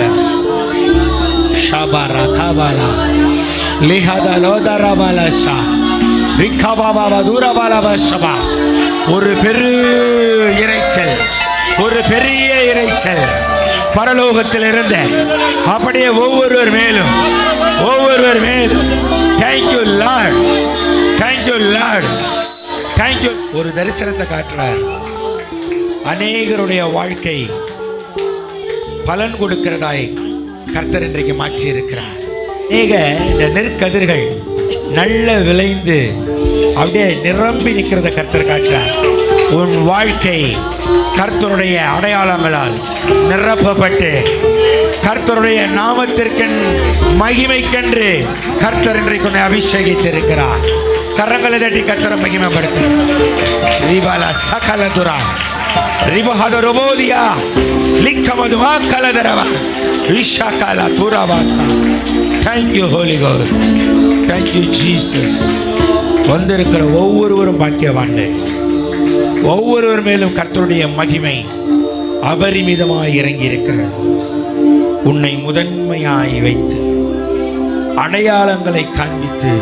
shabara kabala lihada lodara balasha rikababa badura balabashaba ஒரு பெரிய இரைச்சல் பரலோகத்தில் இருந்த அப்படியே ஒவ்வொருவர் மேலும் thank you Lord thank you ஒரு தரிசனத்தை காட்டுறார் அநேகருடைய வாழ்க்கை பலன் கொடுக்கிறதாய் கர்த்தர் இன்றைக்கு மாற்றி இருக்கிறார் அநேக இந்த நெற்கதிர்கள் நல்ல விளைந்து அப்படியே நிரம்பி நிற்கிறத கர்த்தர் காட்டுறார் உன் வாழ்க்கை கர்த்தருடைய அடையாளங்களால் நிரப்பப்பட்டு கர்த்தருடைய நாமத்திற்கு மகிமைக்கென்று கர்த்தர் இன்றைக்கு உன்னை அபிஷேகித்திருக்கிறார் கரங்களை தட்டி கர்த்தரை மகிமைப்படுத்து ரிபாலா சகல Tura ரிபஹத ரோபோதியா லிக்கமதுவா கலதரவா ரிஷாகாலா துராவாசா thank you Holy Ghost thank you Jesus வந்திருக்கிற ஒவ்வொருவரும் பாக்கியவான்கள் ஒவ்வொருவர் மேலும் கர்த்தருடைய மகிமை அபரிமிதமாய் இறங்கி இருக்கிறது உன்னை முதன்மையாய் வைத்து அடையாளங்களை காண்பித்து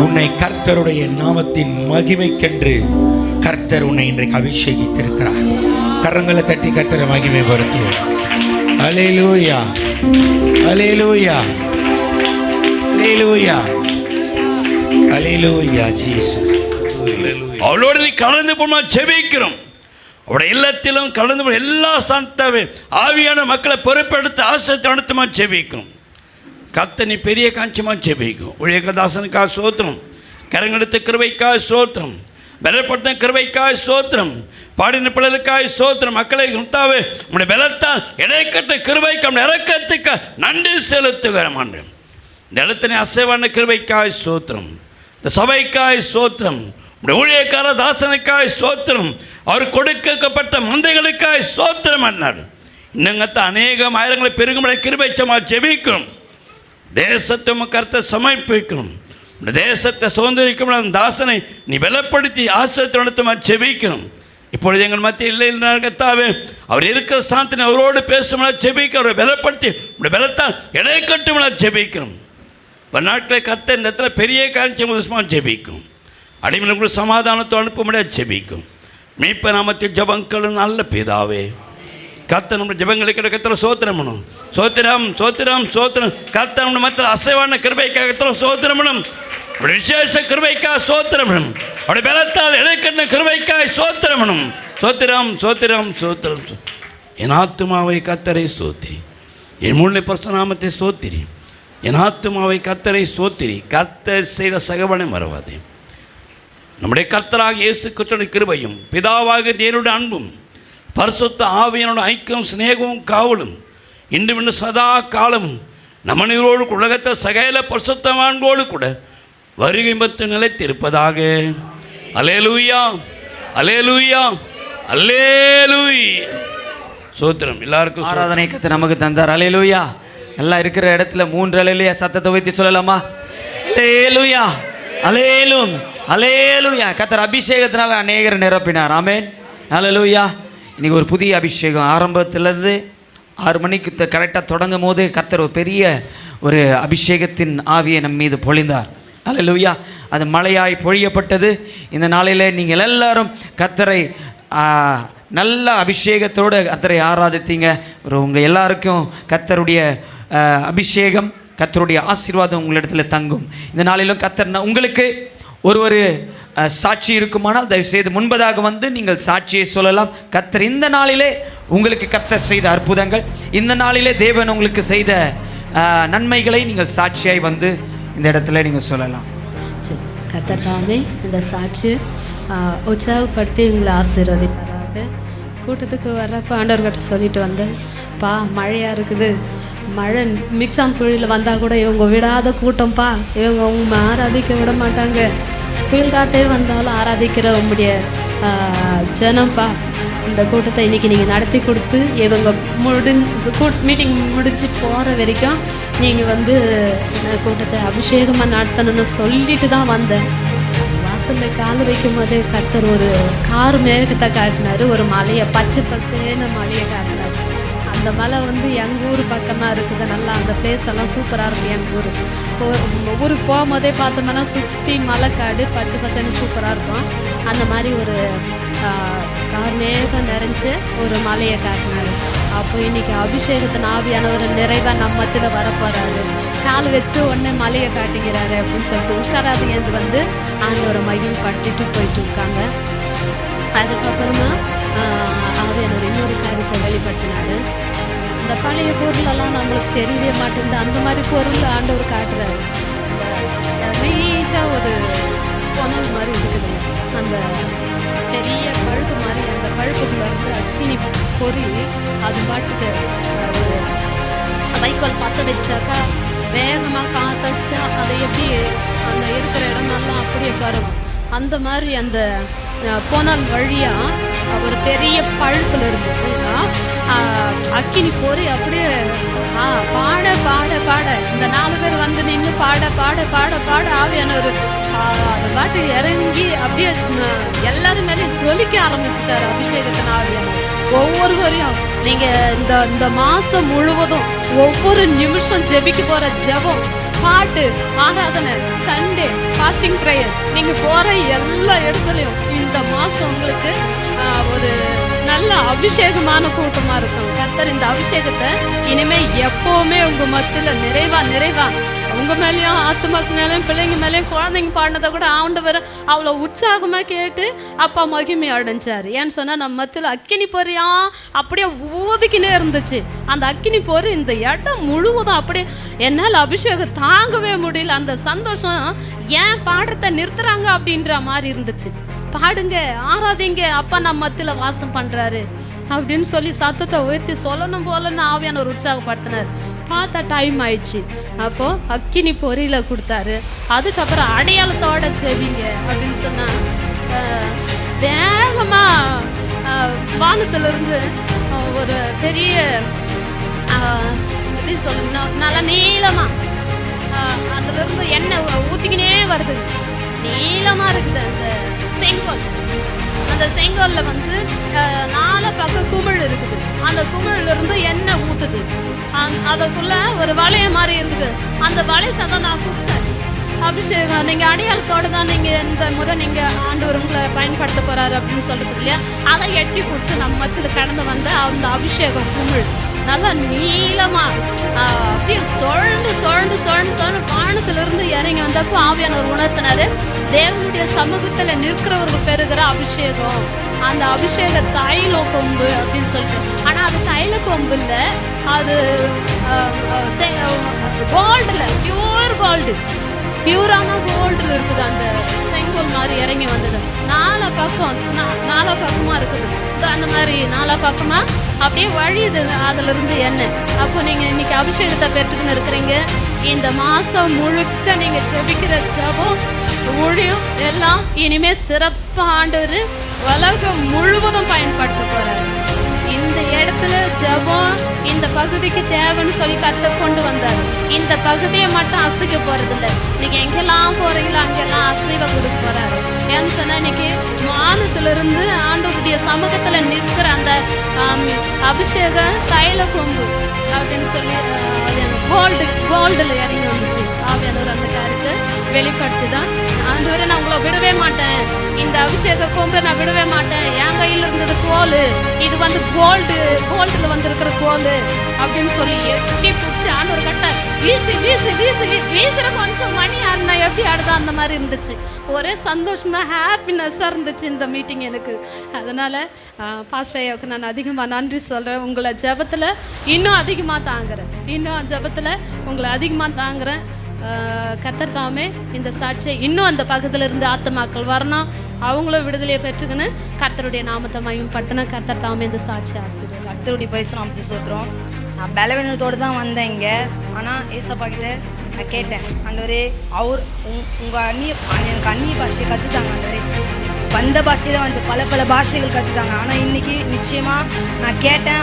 உன்னை கர்த்தருடைய நாமத்தின் மகிமைக்கென்று கர்த்தர் உன்னை இன்றைக்கு அபிஷேகித்திருக்கிறார். கரங்களை தட்டி கர்த்தரை மகிமைப்படுத்துவோம். அல்லேலூயா, அல்லேலூயா, அல்லேலூயா, அல்லேலூயா. ஜீசஸ் அவளோடு நீ கலந்து போமா ஜெபிக்கிறோம். அவருடைய இல்லத்திலும் கலந்து போன எல்லா சாந்தாவே ஆவியான மக்களை பொறுப்பெடுத்து ஆசிரியத்தை நடத்துமா ஜெபிக்கும். கர்த்தர் பெரிய காட்சியமா ஜெபிக்கும். ஊழியதாசனுக்காக சோத்திரம், கரங்கெடுத்த கிருபைக்காக சோத்திரம், பலப்படுத்த கிருபைக்காக சோத்திரம், பாடின பிள்ளைகளுக்காக சோத்திரம். மக்களை உண்டாவே உடைய பலத்தால் இடைக்கட்ட கிருபைக்கு இறக்கத்துக்கு நன்றி செலுத்துகிறோம். இந்த இடத்தினை அசைவான கிருபைக்காக சோத்திரம், இந்த சபைக்காய் சோத்திரம், ஊழியக்கார தாசனுக்காய் சோத்திரம், அவர் கொடுக்கப்பட்ட மந்தைகளுக்காய் சோத்திரம் அண்ணார். இன்னங்கத்த அநேகம் ஆயிரங்களை பெருகும்படி கிருபைச்சமா ஜெபிக்கும். தேசத்தை கருத்தை சமர்ப்பிக்கணும். தேசத்தை சுதந்திரிக்கும் தாசனை நீ பலப்படுத்தி ஆசிரியத்தை நடத்தமா ஜெபிக்கணும். இப்பொழுது எங்கள் மத்தியில் இல்லை கத்தாவே, அவர் இருக்கிற ஸ்தானத்தினை அவரோடு பேசும் ஜெபிக்க, அவரை பலப்படுத்தி பலத்தால் இடைக்கட்டும் ஜெபிக்கணும். நாட்களை கத்த இந்த இடத்துல பெரிய காரியம் ஜெபிக்கும். அடிமைகளுக்கு சமாதானத்தை அனுப்ப முடியாது ஜெபிக்கும். மீட்ப நாமத்தில் ஜபங்களும் நல்ல பிதாவே, கத்த நம்ம ஜபங்களுக்கு கத்திர சோத்திரமனும் சோத்திரம் சோத்திரம் சோத்திரம். கத்த நம்ம மற்ற அசைவான கிருபைக்காக கத்திர சோத்திரமனும், விசேஷ கிருபைக்காக சோத்திரமனும், அப்படி பலத்தால் இடைக்கட்ட கிருபைக்காக சோத்திரமனும். சோத்திரம் சோத்திரம் சோத்திரம். என் ஆத்துமாவை கத்தரை சோத்திரி, என் முழு பரசுநாமத்தை சோத்திரி, என் ஆத்துமாவை கர்த்தரை சோத்திரி. கர்த்தர் செய்த சகவனை மறவாதே. நம்முடைய கர்த்தராக இயேசு கிறிஸ்துவின் கிருபையும் பிதாவாக தேவனுடைய அன்பும் பரிசுத்த ஆவியனோட ஐக்கியம் சிநேகமும் காவலும் இன்றும் இன்னும் சதா காலமும் நம்மனோடு உலகத்தை சகல பரிசுத்தவான்களோடு கூட வருகை மற்ற நிலைத்திருப்பதாக. அல்லேலூயா, அல்லேலூயா, அல்லேலூயா. சோத்திரம். எல்லாருக்கும் ஆராதனை கர்த்தர் நமக்கு தந்தார். அல்லேலூயா. எல்லாம் இருக்கிற இடத்துல 3 அல்லேலூயா சத்தத்தை வைத்து சொல்லலாமா? அல்லேலூயா, அல்லேலூயா, அல்லேலூயா. கர்த்தர் அபிஷேகத்தினால் அநேகர் நிரப்பினார். ஆமென், அல்லேலூயா. இன்றைக்கி ஒரு புதிய அபிஷேகம் ஆரம்பத்திலேருந்து 6 மணிக்கு கரெக்டாக தொடங்கும் போது கர்த்தர் ஒரு பெரிய ஒரு அபிஷேகத்தின் ஆவியை நம் மீது பொழிந்தார். அல்லேலூயா. அது மழையாய் பொழியப்பட்டது. இந்த நாளில் நீங்கள் எல்லாரும் கர்த்தரை நல்ல அபிஷேகத்தோடு கர்த்தரை ஆராதித்தீங்க. உங்கள் எல்லாருக்கும் கர்த்தருடைய அபிஷேகம், கர்த்தருடைய ஆசீர்வாதம் உங்களிடத்தில் தங்கும். இந்த நாளிலும் கர்த்தர் உங்களுக்கு ஒரு சாட்சி இருக்குமானால் தயவுசெய்து முன்பதாக வந்து நீங்கள் சாட்சியை சொல்லலாம். கர்த்தர் இந்த நாளிலே உங்களுக்கு கர்த்தர் செய்த அற்புதங்கள், இந்த நாளிலே தேவன் உங்களுக்கு செய்த நன்மைகளை நீங்கள் சாட்சியாய் வந்து இந்த இடத்துல நீங்கள் சொல்லலாம். கர்த்தர் தாமே இந்த சாட்சி உற்சாகப்படுத்தி உங்களை ஆசீர்வதிப்பாராக. கூட்டத்துக்கு வர்றப்போ ஆண்டவர்கிட்ட சொல்லிட்டு வந்தேன், பா மழையாக இருக்குது, மழை மிக்ஸாம் புயலில் வந்தால் கூட இவங்க விடாத கூட்டம்ப்பா, இவங்க அவங்க ஆராதிக்க விட மாட்டாங்க, புயல் காற்றே வந்தாலும் ஆராதிக்கிற உங்களுடைய ஜனம்ப்பா, இந்த கூட்டத்தை இன்றைக்கி நீங்கள் நடத்தி கொடுத்து இவங்க மீட்டிங் முடிச்சு போகிற வரைக்கும் நீங்கள் வந்து கூட்டத்தை அபிஷேகமாக நடத்தணும்னு சொல்லிட்டு தான் வந்தேன். வாசலில் கால் வைக்கும் போது கர்த்தர் ஒரு கார் மேகத்தை காட்டினார், ஒரு மலையை பச்சை பசேன்னு மலையை காட்டினார். அந்த மலை வந்து எங்கள் ஊர் பக்கமாக இருக்குது. நல்லா அந்த பிளேஸ் எல்லாம் சூப்பராக இருக்குது. எங்கள் ஊருக்கு போகும்போதே பார்த்தோம்னா சுற்றி மலைக்காடு பச்சை பசேன்னு சூப்பராக இருக்கும். அந்த மாதிரி ஒரு கார் மேகம் நிறைஞ்சு ஒரு மலையை காட்டினார். அப்போ இன்றைக்கி அபிஷேகத்தின் ஆவியான ஒரு நிறைவாக நம்ம மத்தியில் வரப்போகிறாரு. கால் வச்சு உடனே மலையை காட்டிக்கிறாரு அப்படின்னு சொல்லிட்டு உட்காராதுலேருந்து வந்து ஆண்டவரை மகிமைப்படுத்திட்டு போயிட்டு இருக்காங்க. அதுக்கப்புறமா ஆவியானவர் இன்னொரு காரியத்தை வெளிப்படுத்தினார். இந்த பழைய பொருளெல்லாம் நம்மளுக்கு தெரியவே மாட்டேங்குது. அந்த மாதிரி பொருள் ஆண்டவர் காட்டுறாரு. நீட்டாக ஒரு புனல் மாதிரி இருக்குது. அந்த பெரிய பழுப்பு மாதிரி அந்த பழுப்புக்குள்ள இருந்து அக்கினி பொறி அது பாட்டுக்கு ஒரு வைக்கோல் பற்ற வச்சாக்கா வேகமாக காத்தடிச்சா அதை எப்படி அந்த இருக்கிற இடமெல்லாம் அப்படியே பரவும். அந்த மாதிரி அந்த புனல் வழியாக ஒரு பெரிய பழுப்பில் இருந்ததுன்னா அக்கினி பொறி அப்படியே பாட பாட பாட இந்த 4 பேர் வந்து நின்று பாட பாட பாட பாட ஆவியானவர் அது பாட்டு இறங்கி அப்படியே எல்லாரும் மேலே ஜொலிக்க ஆரம்பிச்சிட்டாரு. அபிஷேகத்தின் ஆவியானவர் ஒவ்வொருவரையும் நீங்கள் இந்த மாதம் முழுவதும் ஒவ்வொரு நிமிஷம் ஜெபிக்க போகிற ஜெபம், பாட்டு, ஆராதனை, சண்டே ஃபாஸ்டிங் ப்ரேயர், நீங்கள் போகிற எல்லா இடத்துலையும் இந்த மாதம் உங்களுக்கு ஒரு நல்ல அபிஷேகமான கூட்டமாக இருக்கும். கர்த்தர் இந்த அபிஷேகத்தை இனிமேல் எப்போவுமே உங்கள் மத்தியில் நிறைவா உங்கள் மேலேயும் ஆத்துமாக்கு மேலேயும் பிள்ளைங்க மேலேயும் குழந்தைங்க பாடினதை கூட ஆண்டவர் அவ்வளோ உற்சாகமாக கேட்டு அப்பா மகிமை அடைஞ்சார். ஏன்னு சொன்னால் நம்ம மத்தியில் அக்கினி பொறியா அப்படியே ஊதிக்கினே இருந்துச்சு. அந்த அக்கினி பொறி இந்த இடம் முழுவதும் அப்படியே என்னால் அபிஷேகம் தாங்கவே முடியல. அந்த சந்தோஷம் ஏன் பாடத்தை நிறுத்துறாங்க அப்படின்ற மாதிரி இருந்துச்சு. பாடுங்க, ஆராதிங்க, அப்பா நம்ம மத்தியில் வாசம் பண்ணுறாரு அப்படின்னு சொல்லி சத்தத்தை உயர்த்தி சொல்லணும் போலன்னு ஆவியானவர் உற்சாகப்படுத்தினார். பார்த்தா டைம் ஆயிடுச்சு. அப்போது அக்கினி பொரியில் கொடுத்தாரு. அதுக்கப்புறம் அடையாளத்தோட செவிங்க அப்படின்னு சொன்னால் வேகமாக வானத்திலிருந்து ஒரு பெரிய எப்படி சொல்லணும், நல்லா நீளமாக அதுலேருந்து எண்ணெய் ஊற்றிக்கினே வருது. நீளமாக இருக்குது அந்த செங்கோல். அந்த செங்கோலில் வந்து 4 பக்கம் குமிழ் இருக்குது. அந்த குமிழிலிருந்து எண்ணெய் ஊற்றுது. அதுக்குள்ளே ஒரு வளைய மாதிரி இருக்குது. அந்த வளையத்தை தான் நான் குடித்தேன். அபிஷேகம் நீங்கள் அடையாளத்தோடு தான் நீங்கள் இந்த முறை நீங்கள் ஆண்டவர் உங்களை பயன்படுத்த போகிறாரு அப்படின்னு சொல்கிறதுக்கு இல்லையா, அதை எட்டி பிடிச்சி நம்ம மத்தியில் கடந்து வந்த அந்த அபிஷேகம் குமிழ் நல்லா நீளமாக அப்படியே சுழண்டு வானத்திலிருந்து இறங்கி வந்தப்போ ஆவியானவர் உணர்த்தினார், தேவனுடைய சமூகத்தில் நிற்கிறவர்கள் பெறுகிற அபிஷேகம், அந்த அபிஷேக தைல கொம்பு அப்படின்னு சொல்லிட்டு. ஆனால் அது தைல கொம்பு இல்லை, அது கோல்டில் பியூரான கோல்டில் இருக்குது. அந்த செங்கோல் மாதிரி இறங்கி வந்தது. 4 பக்கமாக இருக்குது. அந்த மாதிரி 4 பக்கமாக அப்படியே வழியுது அதிலிருந்து எண்ணெய். அப்போ நீங்கள் இன்னைக்கு அபிஷேகத்தை பெற்றுக்குன்னு இருக்கிறீங்க. இந்த மாதம் முழுக்க நீங்கள் செபிக்கிற ஜெபம் ஊழியம் எல்லாம் இனிமேல் சிறப்பாக ஆண்டவர் உலகம் முழுவதும் பயன்படுத்த போகிறார். இந்த இடத்துல ஜெபம் இந்த பகுதிக்கு தேவைன்னு சொல்லி கர்த்தர் கொண்டு வந்தார். இந்த பகுதியை மட்டும் அசைக்க போகிறதில்ல. நீங்கள் எங்கெல்லாம் போகிறீங்களோ அங்கெல்லாம் அசைவை கொடுக்க போகிறாரு. ஏன்னு சொன்னால் இன்னைக்கு வானத்திலிருந்து ஆண்டவருடைய சமூகத்தில் நிற்கிற அந்த அபிஷேக தைல கொம்பு அப்படின்னு சொல்லி கோல்டில் இறங்கி வந்துச்சு. ஆவியானவர் அந்த காரியத்தை வெளிப்படுத்தி தான் ஆண்டவரை நான் உங்களை விடவே மாட்டேன், இந்த அபிஷேக கொம்பை நான் விடவே மாட்டேன், என் கையில் இருந்தது கோல், இது வந்து கோல்டில் வந்திருக்கிற கோல் அப்படின்னு சொல்லி எட்டி பிடிச்சி ஆண்டவர் கட்ட வீசுற கொஞ்சம் மணி ஆடினா எப்படி ஆடுதோ அந்த மாதிரி இருந்துச்சு. ஒரே சந்தோஷமாக ஹாப்பினஸ்ஸாக இருந்துச்சு இந்த மீட்டிங் எனக்கு. அதனால் பாஸ்டர் ஐயாவுக்கு நான் அதிகமாக நன்றி சொல்கிறேன். உங்களை ஜெபத்தில் இன்னும் அதிகமாக தாங்குறேன், உங்களை அதிகமாக தாங்குறேன். கர்த்தர் தாமே இந்த சாட்சியை இன்னும் அந்த பக்கத்தில் இருந்து ஆத்துமாக்கள் வரணும், அவங்களும் விடுதலையை பெற்றுக்குன்னு கர்த்தருடைய நாமத்தை மகிமைப்படுத்தின கர்த்தர் தாமே இந்த சாட்சி ஆசீர்வாதம். கர்த்தருடைய பரிசு நாமத்தை சோத்திரம். நான் பலவீனத்தோடு தான் வந்தேன் இங்கே. ஆனால் ஏசப்பா கிட்ட நான் கேட்டேன், ஆண்டவரே உங்கள் எனக்கு அந்நிய பாஷையை கற்றுத்தாங்க ஆண்டவரே. வந்த பாஷையை தான் வந்து பல பாஷைகள் கற்றுத்தாங்க. ஆனால் இன்றைக்கி நிச்சயமாக நான் கேட்டேன்,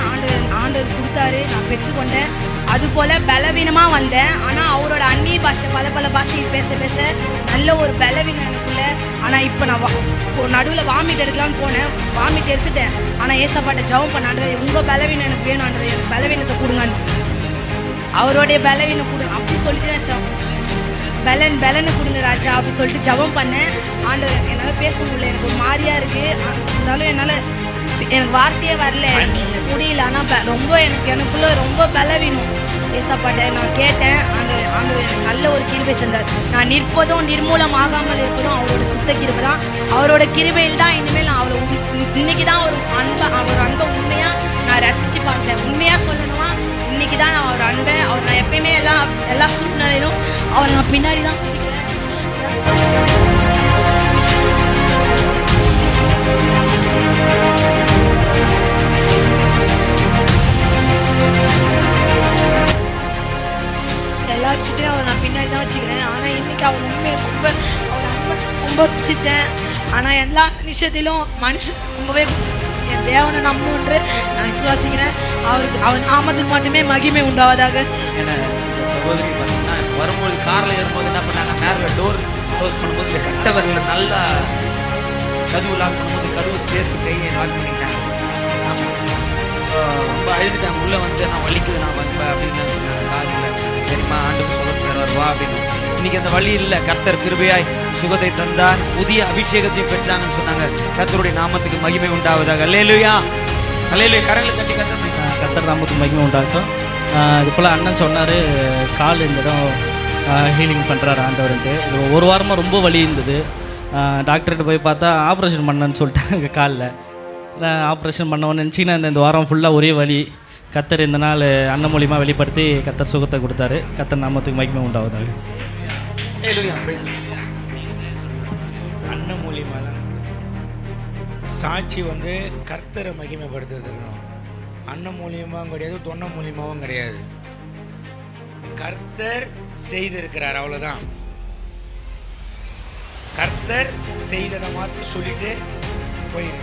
ஆண்டவர் கொடுத்தாரு, நான் பெற்றுக்கொண்டேன். அதுபோல் பலவீனமாக வந்தேன். ஆனால் அவரோட அந்நிய பாஷை பல பாஷையில் பேச நல்ல ஒரு பலவீனம் எனக்குள்ள. ஆனால் இப்போ நான் நடுவில் வாமிட் எடுக்கலான்னு போனேன், வாமிட் எடுத்துட்டேன். ஆனால் ஏசப்பாட்ட ஜெபம் பண்ண, ஆண்டவரே உங்கள் பலவீனம் எனக்கு வேணும் ஆண்டவரே, எனக்கு பலவீனத்தை கொடுங்கன்னு. அவருடைய பலவீனம் கொடுங்க அப்படி சொல்லிட்டு நான் பலனை கொடுங்க ராஜா அப்படி சொல்லிட்டு ஜெபம் பண்ணேன். ஆண்டவர் என்னால் பேச முடியல, எனக்கு ஒரு மாதிரியாக இருக்குது. இருந்தாலும் எனக்கு வார்த்தையே வரல, முடியல. ஆனால் ரொம்ப எனக்குள்ள ரொம்ப பலவீனம். ஏசப்பாட்ட நான் கேட்டேன், ஆண்டவர் எனக்கு நல்ல ஒரு கிருபை செஞ்சார். நான் நிற்பதும் நிர்மூலமாகாமல் இருப்பதும் அவரோட சுத்த கிருபை தான். அவரோட கிருபையில் தான் இனிமேல் நான் அவரை இன்னைக்கு தான் அவர் அன்பை உண்மையாக நான் ரசித்து பார்த்தேன். உண்மையாக சொல்லணுமா, இன்னைக்கு தான் நான் அவர் அன்பை நான் எப்பயுமே எல்லா சூழ்நிலையிலும் அவரை நான் பின்னாடி தான் வச்சுக்கிறேன். எல்லா விஷயத்தையும் அவர் நான் பின்னாடி தான் வச்சுக்கிறேன். ஆனால் இன்றைக்கி அவர் உண்மையை அவர் அன்பை ரொம்ப ருசித்தேன். ஆனால் எல்லா விஷயத்திலும் மனுஷன் ரொம்பவே என் தேவனை நம்பணுன்று நான் விசுவாசிக்கிறேன். அவர் நாமத்துக்கு மட்டுமே மகிமை உண்டாவதாக. ஏன்னா சகோதரி பார்த்தீங்கன்னா வரும்போது காரில் ஏறும்போது என்ன பண்ணாங்க, மேலே டோர் க்ளோஸ் பண்ணும்போது இந்த கட்டவரில் நல்லா கதவு லாக் பண்ணும்போது கதவு சேர்த்து கையை லாக் பண்ணிட்டாங்க. ஆமாம், ரொம்ப அழுதுட்டாங்க. உள்ளே வந்து நான் வலிக்குது, நான் வந்தேன் அப்படின்னு சொன்னாங்க. காரில் சரிம்மா ஆண்டுக்கு சுகத்தை வா அப்படின்னு. இன்னைக்கு அந்த வழி இல்லை. கர்த்தர் கிருபையாய் சுகத்தை தந்தார், புதிய அபிஷேகத்தையும் பெற்றாங்கன்னு சொன்னாங்க. கர்த்தருடைய நாமத்துக்கு மகிமை உண்டாவதாக. அல்லேலூயா, அல்லேலூயா. கரங்களை தட்டி கர்த்தர் நாமத்துக்கு மகிமை உண்டாகட்டும். இது போல் அண்ணன் சொன்னார், கால் இந்த இடம் ஹீலிங் பண்ணுறாரு ஆண்டவர்ன்ட்டு. இது ஒரு வாரமாக ரொம்ப வலி இருந்தது. டாக்டர்கிட்ட போய் பார்த்தா ஆப்ரேஷன் பண்ணேன்னு சொல்லிட்டாங்க காலில். ஆப்ரேஷன் பண்ணவன்னு நினச்சிங்கன்னா இந்த வாரம் ஃபுல்லாக ஒரே வலி. கர்த்தர் இந்த நாள் அண்ணன் மூலியமாக வெளிப்படுத்தி கர்த்தர் சுகத்தை கொடுத்தாரு. கர்த்தர் நாமத்துக்கு மகிமை உண்டாவதாக. அண்ணன் மூலியமாக சாட்சி வந்து கர்த்தரை மகிமைப்படுத்துறதுக்கணும். அண்ணன் மூலியமாகவும் கிடையாது, தொன்னை மூலியமாகவும் கிடையாது. கர்த்தர் செய்திருக்கிறார், அவ்வளோதான். கர்த்தர் செய்ததை மாற்றி சொல்லிட்டு போயிரு.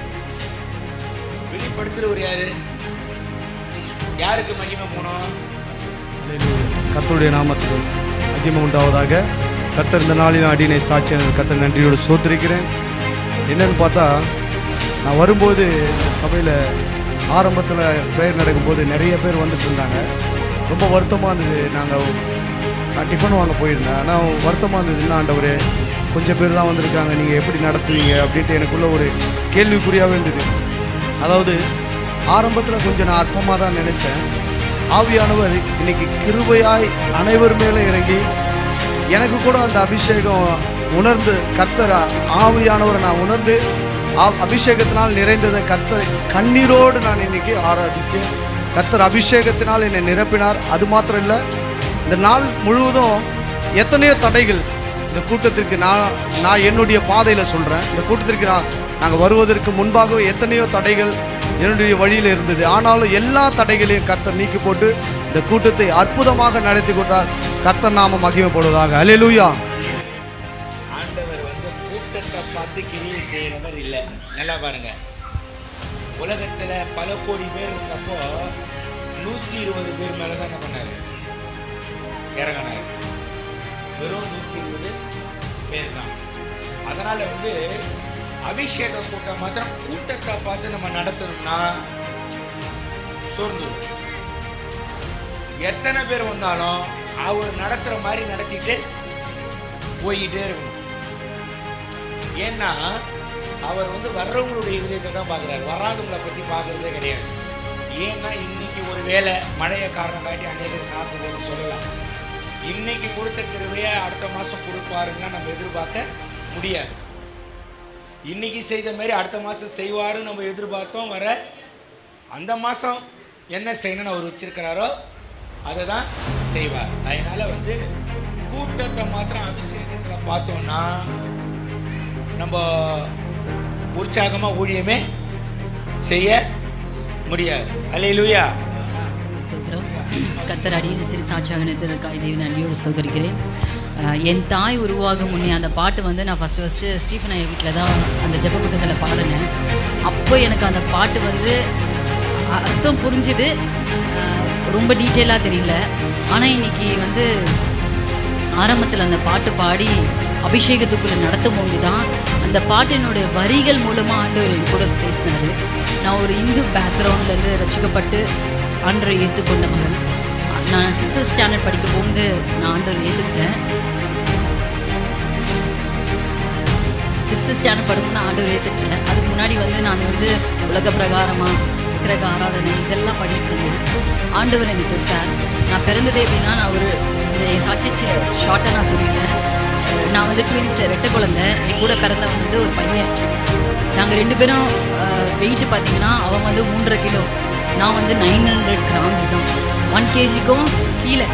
வெளிப்படுத்துறவர் யாரு? யாருக்கு மகிமை போனோம்? கர்த்தருடைய நாமத்துக்கு மகிமை உண்டாவதாக. கர்த்தர் இந்த நாளில் அடியினை சாட்சி கர்த்தர் நன்றியோடு சோத்திருக்கிறேன். என்னன்னு பார்த்தா, நான் வரும்போது சபையில் ஆரம்பத்தில் ப்ரேயர் நடக்கும்போது நிறைய பேர் வந்துட்டு இருந்தாங்க. ரொம்ப வருத்தமாக இருந்தது. நான் டிஃபன் வாங்க போயிருந்தேன். ஆனால் வருத்தமாக இருந்தது. என்ன ஆண்டவரே, கொஞ்சம் பேர் தான் வந்திருக்காங்க, நீங்கள் எப்படி நடத்துவீங்க அப்படின்ட்டு எனக்குள்ள ஒரு கேள்விக்குறியாகவே இருந்தது. அதாவது ஆரம்பத்தில் கொஞ்சம் நான் அற்பமாக தான் நினச்சேன். ஆவியானவர் இன்னைக்கு கிருபையாய் அனைவர் மேலே இறங்கி எனக்கு கூட அந்த அபிஷேகம் உணர்ந்து, கர்த்தர் ஆவியானவரை நான் உணர்ந்து அபிஷேகத்தினால் நிறைந்ததை கர்த்தர் கண்ணீரோடு நான் இன்னைக்கு ஆராதித்தேன். கர்த்தர் அபிஷேகத்தினால் என்னை நிரப்பினார். அது மாத்திரம் இல்லை, இந்த நாள் முழுவதும் எத்தனையோ தடைகள் இந்த கூட்டத்திற்கு நான் என்னுடைய பாதையில் சொல்கிறேன். இந்த கூட்டத்திற்கு நாங்கள் வருவதற்கு முன்பாகவே எத்தனையோ தடைகள் என்னுடைய வழியில் இருந்தது. ஆனாலும் எல்லா தடைகளையும் கர்த்தர் நீக்கி போட்டு இந்த கூட்டத்தை அற்புதமாக நடத்தி கொடுத்தார். கர்த்தர் நாம மகிமைப்படுவதாக. அல்லேலூயா. ஆண்டவர் வந்து கூட்டத்தை பார்த்து கிரியை செய்கிறவர் இல்லை. நல்லா பாருங்க, உலகத்தில் பல கோடி பேர் இருந்தப்போ 120 பேர் மேலே தான் என்ன பண்ணார்? இறங்கினார். வெறும் 120 பேர் தான். அதனால் வந்து அபிஷேக கூட்டம் மாத்திரம் கூட்டத்தை பார்த்து நம்ம நடத்தணும்னா சோர்ந்துடும். எத்தனை பேர் வந்தாலும் அவர் நடத்துகிற மாதிரி நடத்திட்டு போயிட்டே இருக்கணும். ஏன்னா அவர் வந்து வர்றவங்களுடைய இதயத்தை தான் பார்க்குறாரு, வராதவங்களை பற்றி பார்க்குறதே கிடையாது. ஏன்னா இன்னைக்கு ஒரு வேளை மழையை காரணம் காட்டி அநேகர் சாப்பிடுவோம்னு சொல்லலாம். இன்னைக்கு கொடுத்த கிருபையை அடுத்த மாதம் கொடுப்பாருன்னா நம்ம எதிர்பார்க்க முடியாது. இன்னைக்கு செய்த மாதிரி அடுத்த மாதம் செய்வாருன்னு நம்ம எதிர்பார்த்தோம். வர அந்த மாதம் என்ன செய்யணும்னு அவர் வச்சிருக்கிறாரோ அதை தான் செய்வார். அதனால் வந்து கூட்டத்தை மாத்திரம் அபிஷேகத்தில் பார்த்தோம்னா நம்ம உற்சாகமாக ஊழியமே செய்ய முடியாது. அல்லேலூயா. ஸ்தோத்திரம். கர்த்தர் அடியில் சிறு சாட்சியாக நிறுத்ததற்காக தேவனை நன்றியோடு ஸ்தோத்திரிக்கிறேன். என் தாய் உருவாகும் முன்னே அந்த பாட்டு வந்து நான் ஃபஸ்ட்டு ஸ்டீஃபன் ஐயா வீட்டில் தான் அந்த ஜெபக்கூட்டத்தில் பாடினேன். அப்போ எனக்கு அந்த பாட்டு வந்து அர்த்தம் புரிஞ்சுது, ரொம்ப டீட்டெயிலாக தெரியல. ஆனால் இன்னைக்கு வந்து ஆரம்பத்தில் அந்த பாட்டு பாடி அபிஷேகத்துக்குள்ளே நடத்தும் போது தான் அந்த பாட்டினுடைய வரிகள் மூலமாக ஆண்டவர் என் கூட பேசினார். நான் ஒரு இந்து பேக்ரவுண்ட்லேருந்து ரசிக்கப்பட்டு ஆண்டவரை ஏற்றுக்கொண்ட மகள். நான் 6th ஸ்டாண்டர்ட் படிக்கும் போது நான் ஆண்டவரை ஏற்றுக்கிட்டேன். 6th ஸ்டாண்டர்ட் படிக்கும்போது ஆண்டவரை ஏற்றுக்கிட்டேன். அதுக்கு முன்னாடி வந்து நான் வந்து உலக பிரகாரமாக விக்கிரக ஆராதனை இதெல்லாம் பண்ணிட்டு இருந்தேன். ஆண்டவர் என்னை தொட்டார். நான் பிறந்ததே எப்படின்னா, நான் ஒரு இந்த சாட்சி ஷார்ட்டாக நான் சொல்லிடுறேன். நான் வந்து ட்வின்ஸ், ரெட்டை குழந்தை. என் கூட பிறந்தவன் வந்து ஒரு பையன். நாங்கள் 2 பேரும் வெயிட்டு பார்த்தீங்கன்னா அவன் வந்து 3.5 கிலோ, நான் வந்து 900 கிராம்ஸ் தான். 1 kgக்கும் கீழே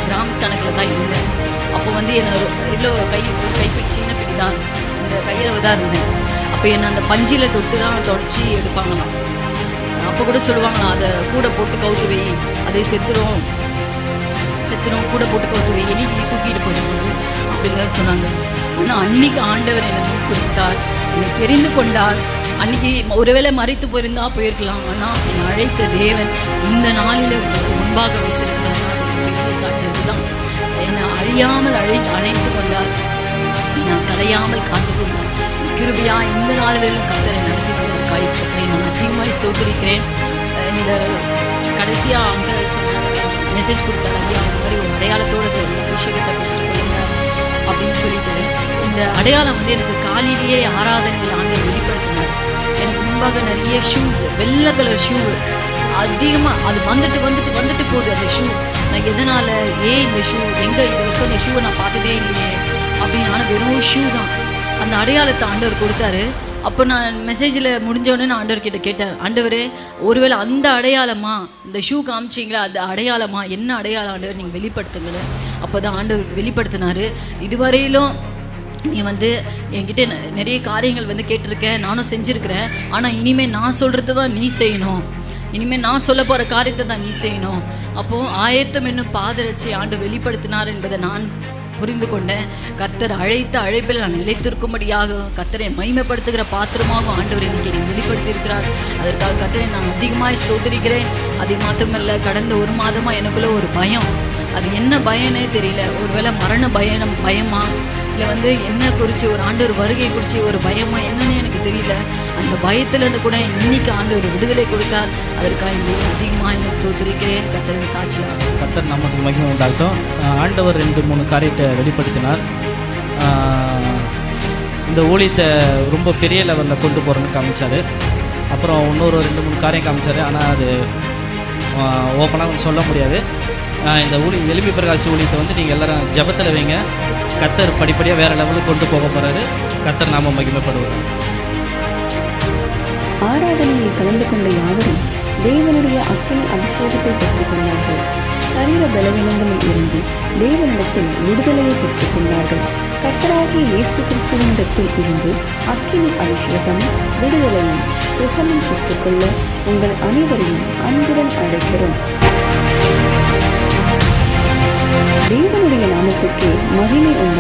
கிராம்ஸ் கணக்கில் தான் இருந்தேன். அப்போ வந்து என்னை எவ்வளோ ஒரு கைப்பிடி சின்ன பிடி தான், இந்த கையில் தான் இருந்தேன். அப்போ என்னை அந்த பஞ்சியில் தொட்டு தான் தொடச்சி எடுப்பாங்களாம். அப்போ கூட சொல்லுவாங்களாம், அதை கூட போட்டு கவுத்து வை, அதை செத்துரும் கூட போட்டு கவுத்து வை, எலி தூக்கிட்டு போயிடும்போது அப்படின்னு சொன்னாங்க. ஆனால் அன்னைக்கு ஆண்டவர் என்னை குறித்தார், என்னை தெரிந்து கொண்டார். அன்றைக்கி ஒருவேளை மறைத்து போயிருந்தா போயிருக்கலாம். ஆனால் என்னை அழைத்த தேவன் இந்த நாளில் முன்பாக வைத்திருக்கிறார். சாட்சியது தான் என்னை அழியாமல் அணைத்து கொண்டார். நான் கலையாமல் காத்து கொண்டார். கிருபையா இந்த நாள் வரையிலும் கர்த்தரை நடத்தி கொண்டிருக்காய். கர்த்தரை நான் அதிகமாக ஸ்தோத்திரிக்கிறேன். இந்த கடைசியாக அங்கே சொன்ன மெசேஜ் கொடுத்தாரு, ஐயா அந்த மாதிரி ஒரு அடையாளத்தோட அபிஷேகத்தை பெற்றுக்கொள்ளுங்க அப்படின்னு சொல்லிட்டு, இந்த அடையாளம் வந்து எனக்கு காலையிலேயே ஆராதனையில் ஆண்டவர் வெளிப்படுத்தினார். எனக்கு முன்பாக நிறைய ஷூஸ், வெள்ளை கலர் ஷூ அதிகமாக, அது வந்துட்டு போகுது அந்த ஷூ. நான் எதனால், இந்த ஷூ எங்கே இது வரைக்கும் அந்த ஷூவை நான் பார்த்ததே இல்லையே அப்படின்னு. ஆனால் வெறும் ஷூ தான். அந்த அடையாளத்தை ஆண்டவர் கொடுத்தாரு. அப்போ நான் மெசேஜில் முடிஞ்சோடனே நான் ஆண்டவர்கிட்ட கேட்டேன், ஆண்டவரே ஒருவேளை அந்த அடையாளமா, இந்த ஷூ காமிச்சிங்களா அந்த அடையாளமா, என்ன அடையாளம் ஆண்டவர் நீங்கள் வெளிப்படுத்துங்களேன். அப்போ தான் ஆண்டவர் வெளிப்படுத்தினார், இதுவரையிலும் நீ வந்து என்கிட்ட நிறைய காரியங்கள் வந்து கேட்டிருக்கேன், நானும் செஞ்சுருக்கிறேன். ஆனால் இனிமேல் நான் சொல்கிறது தான் நீ செய்யணும், இனிமேல் நான் சொல்ல போகிற காரியத்தை தான் நீ செய்யணும். அப்போது ஆயத்தம் என்னும் பாதரட்சி ஆண்டு வெளிப்படுத்தினார் என்பதை நான் புரிந்து கொண்டேன். கர்த்தர் அழைத்த அழைப்பில் நான் நிலைத்திருக்கும்படியாக கர்த்தரை மகிமைப்படுத்துகிற பாத்திரமாகவும் ஆண்டவர் இன்னைக்கு எனக்கு வெளிப்படுத்தியிருக்கிறார். அதற்காக கர்த்தரை நான் அதிகமாக ஸ்தோத்திரிக்கிறேன். அது மாத்திரமல்ல, கடந்த ஒரு மாதமாக எனக்குள்ள ஒரு பயம், அது என்ன பயனே தெரியல. ஒருவேளை மரண பயமா, இல்லை வந்து என்ன குறித்து, ஒரு ஆண்டவர் வருகை குறித்து ஒரு பயமா, என்னன்னு எனக்கு தெரியல. அந்த பயத்திலேருந்து கூட இன்னைக்கு ஆண்டவர் விடுதலை கொடுத்தார். அதற்காக இன்னைக்கு அதிகமாக என்னை ஸ்தோத்திரிக்கிறேன். கர்த்தரின் சாட்சி ஆசை. கர்த்தர் நமக்கு மகிமை உண்டாகட்டும். ஆண்டவர் 2-3 காரியத்தை வெளிப்படுத்தினார். இந்த ஊழியத்தை ரொம்ப பெரிய லெவலில் கொண்டு போகிறேன்னு காமிச்சார். அப்புறம் இன்னொரு 2-3 காரியம் காமிச்சார். ஆனால் அது ஓப்பனாக சொல்ல முடியாது. இந்த எளிமை பிரகாசி ஊழியத்தை வந்து நீங்கள் எல்லோரும் ஜெபத்தில் வைங்க. கர்த்தர் படிப்படியாக வேறு லெவலுக்கு கொண்டு போக போகிறாரு. கர்த்தர் நாம மகிமைப்படுவார். ஆராதனையில் கலந்து கொண்ட யாவரும் தேவனுடைய அக்கினி அபிஷேகத்தை பெற்றுக்கொண்டார்கள். சரீர பலவீனங்களில் இருந்து தேவனிடத்தில் விடுதலையை பெற்றுக்கொண்டார்கள். கர்த்தராகிய இயேசு கிறிஸ்துவினிடத்தில் இருந்து அக்கினி அபிஷேகம், விடுதலையும் சுகமும் பெற்றுக்கொள்ள உங்கள் அனைவரையும் அன்புடன் அழைக்கிறோம். தேவனுடைய நாமத்துக்கு மகிமை உண்டு.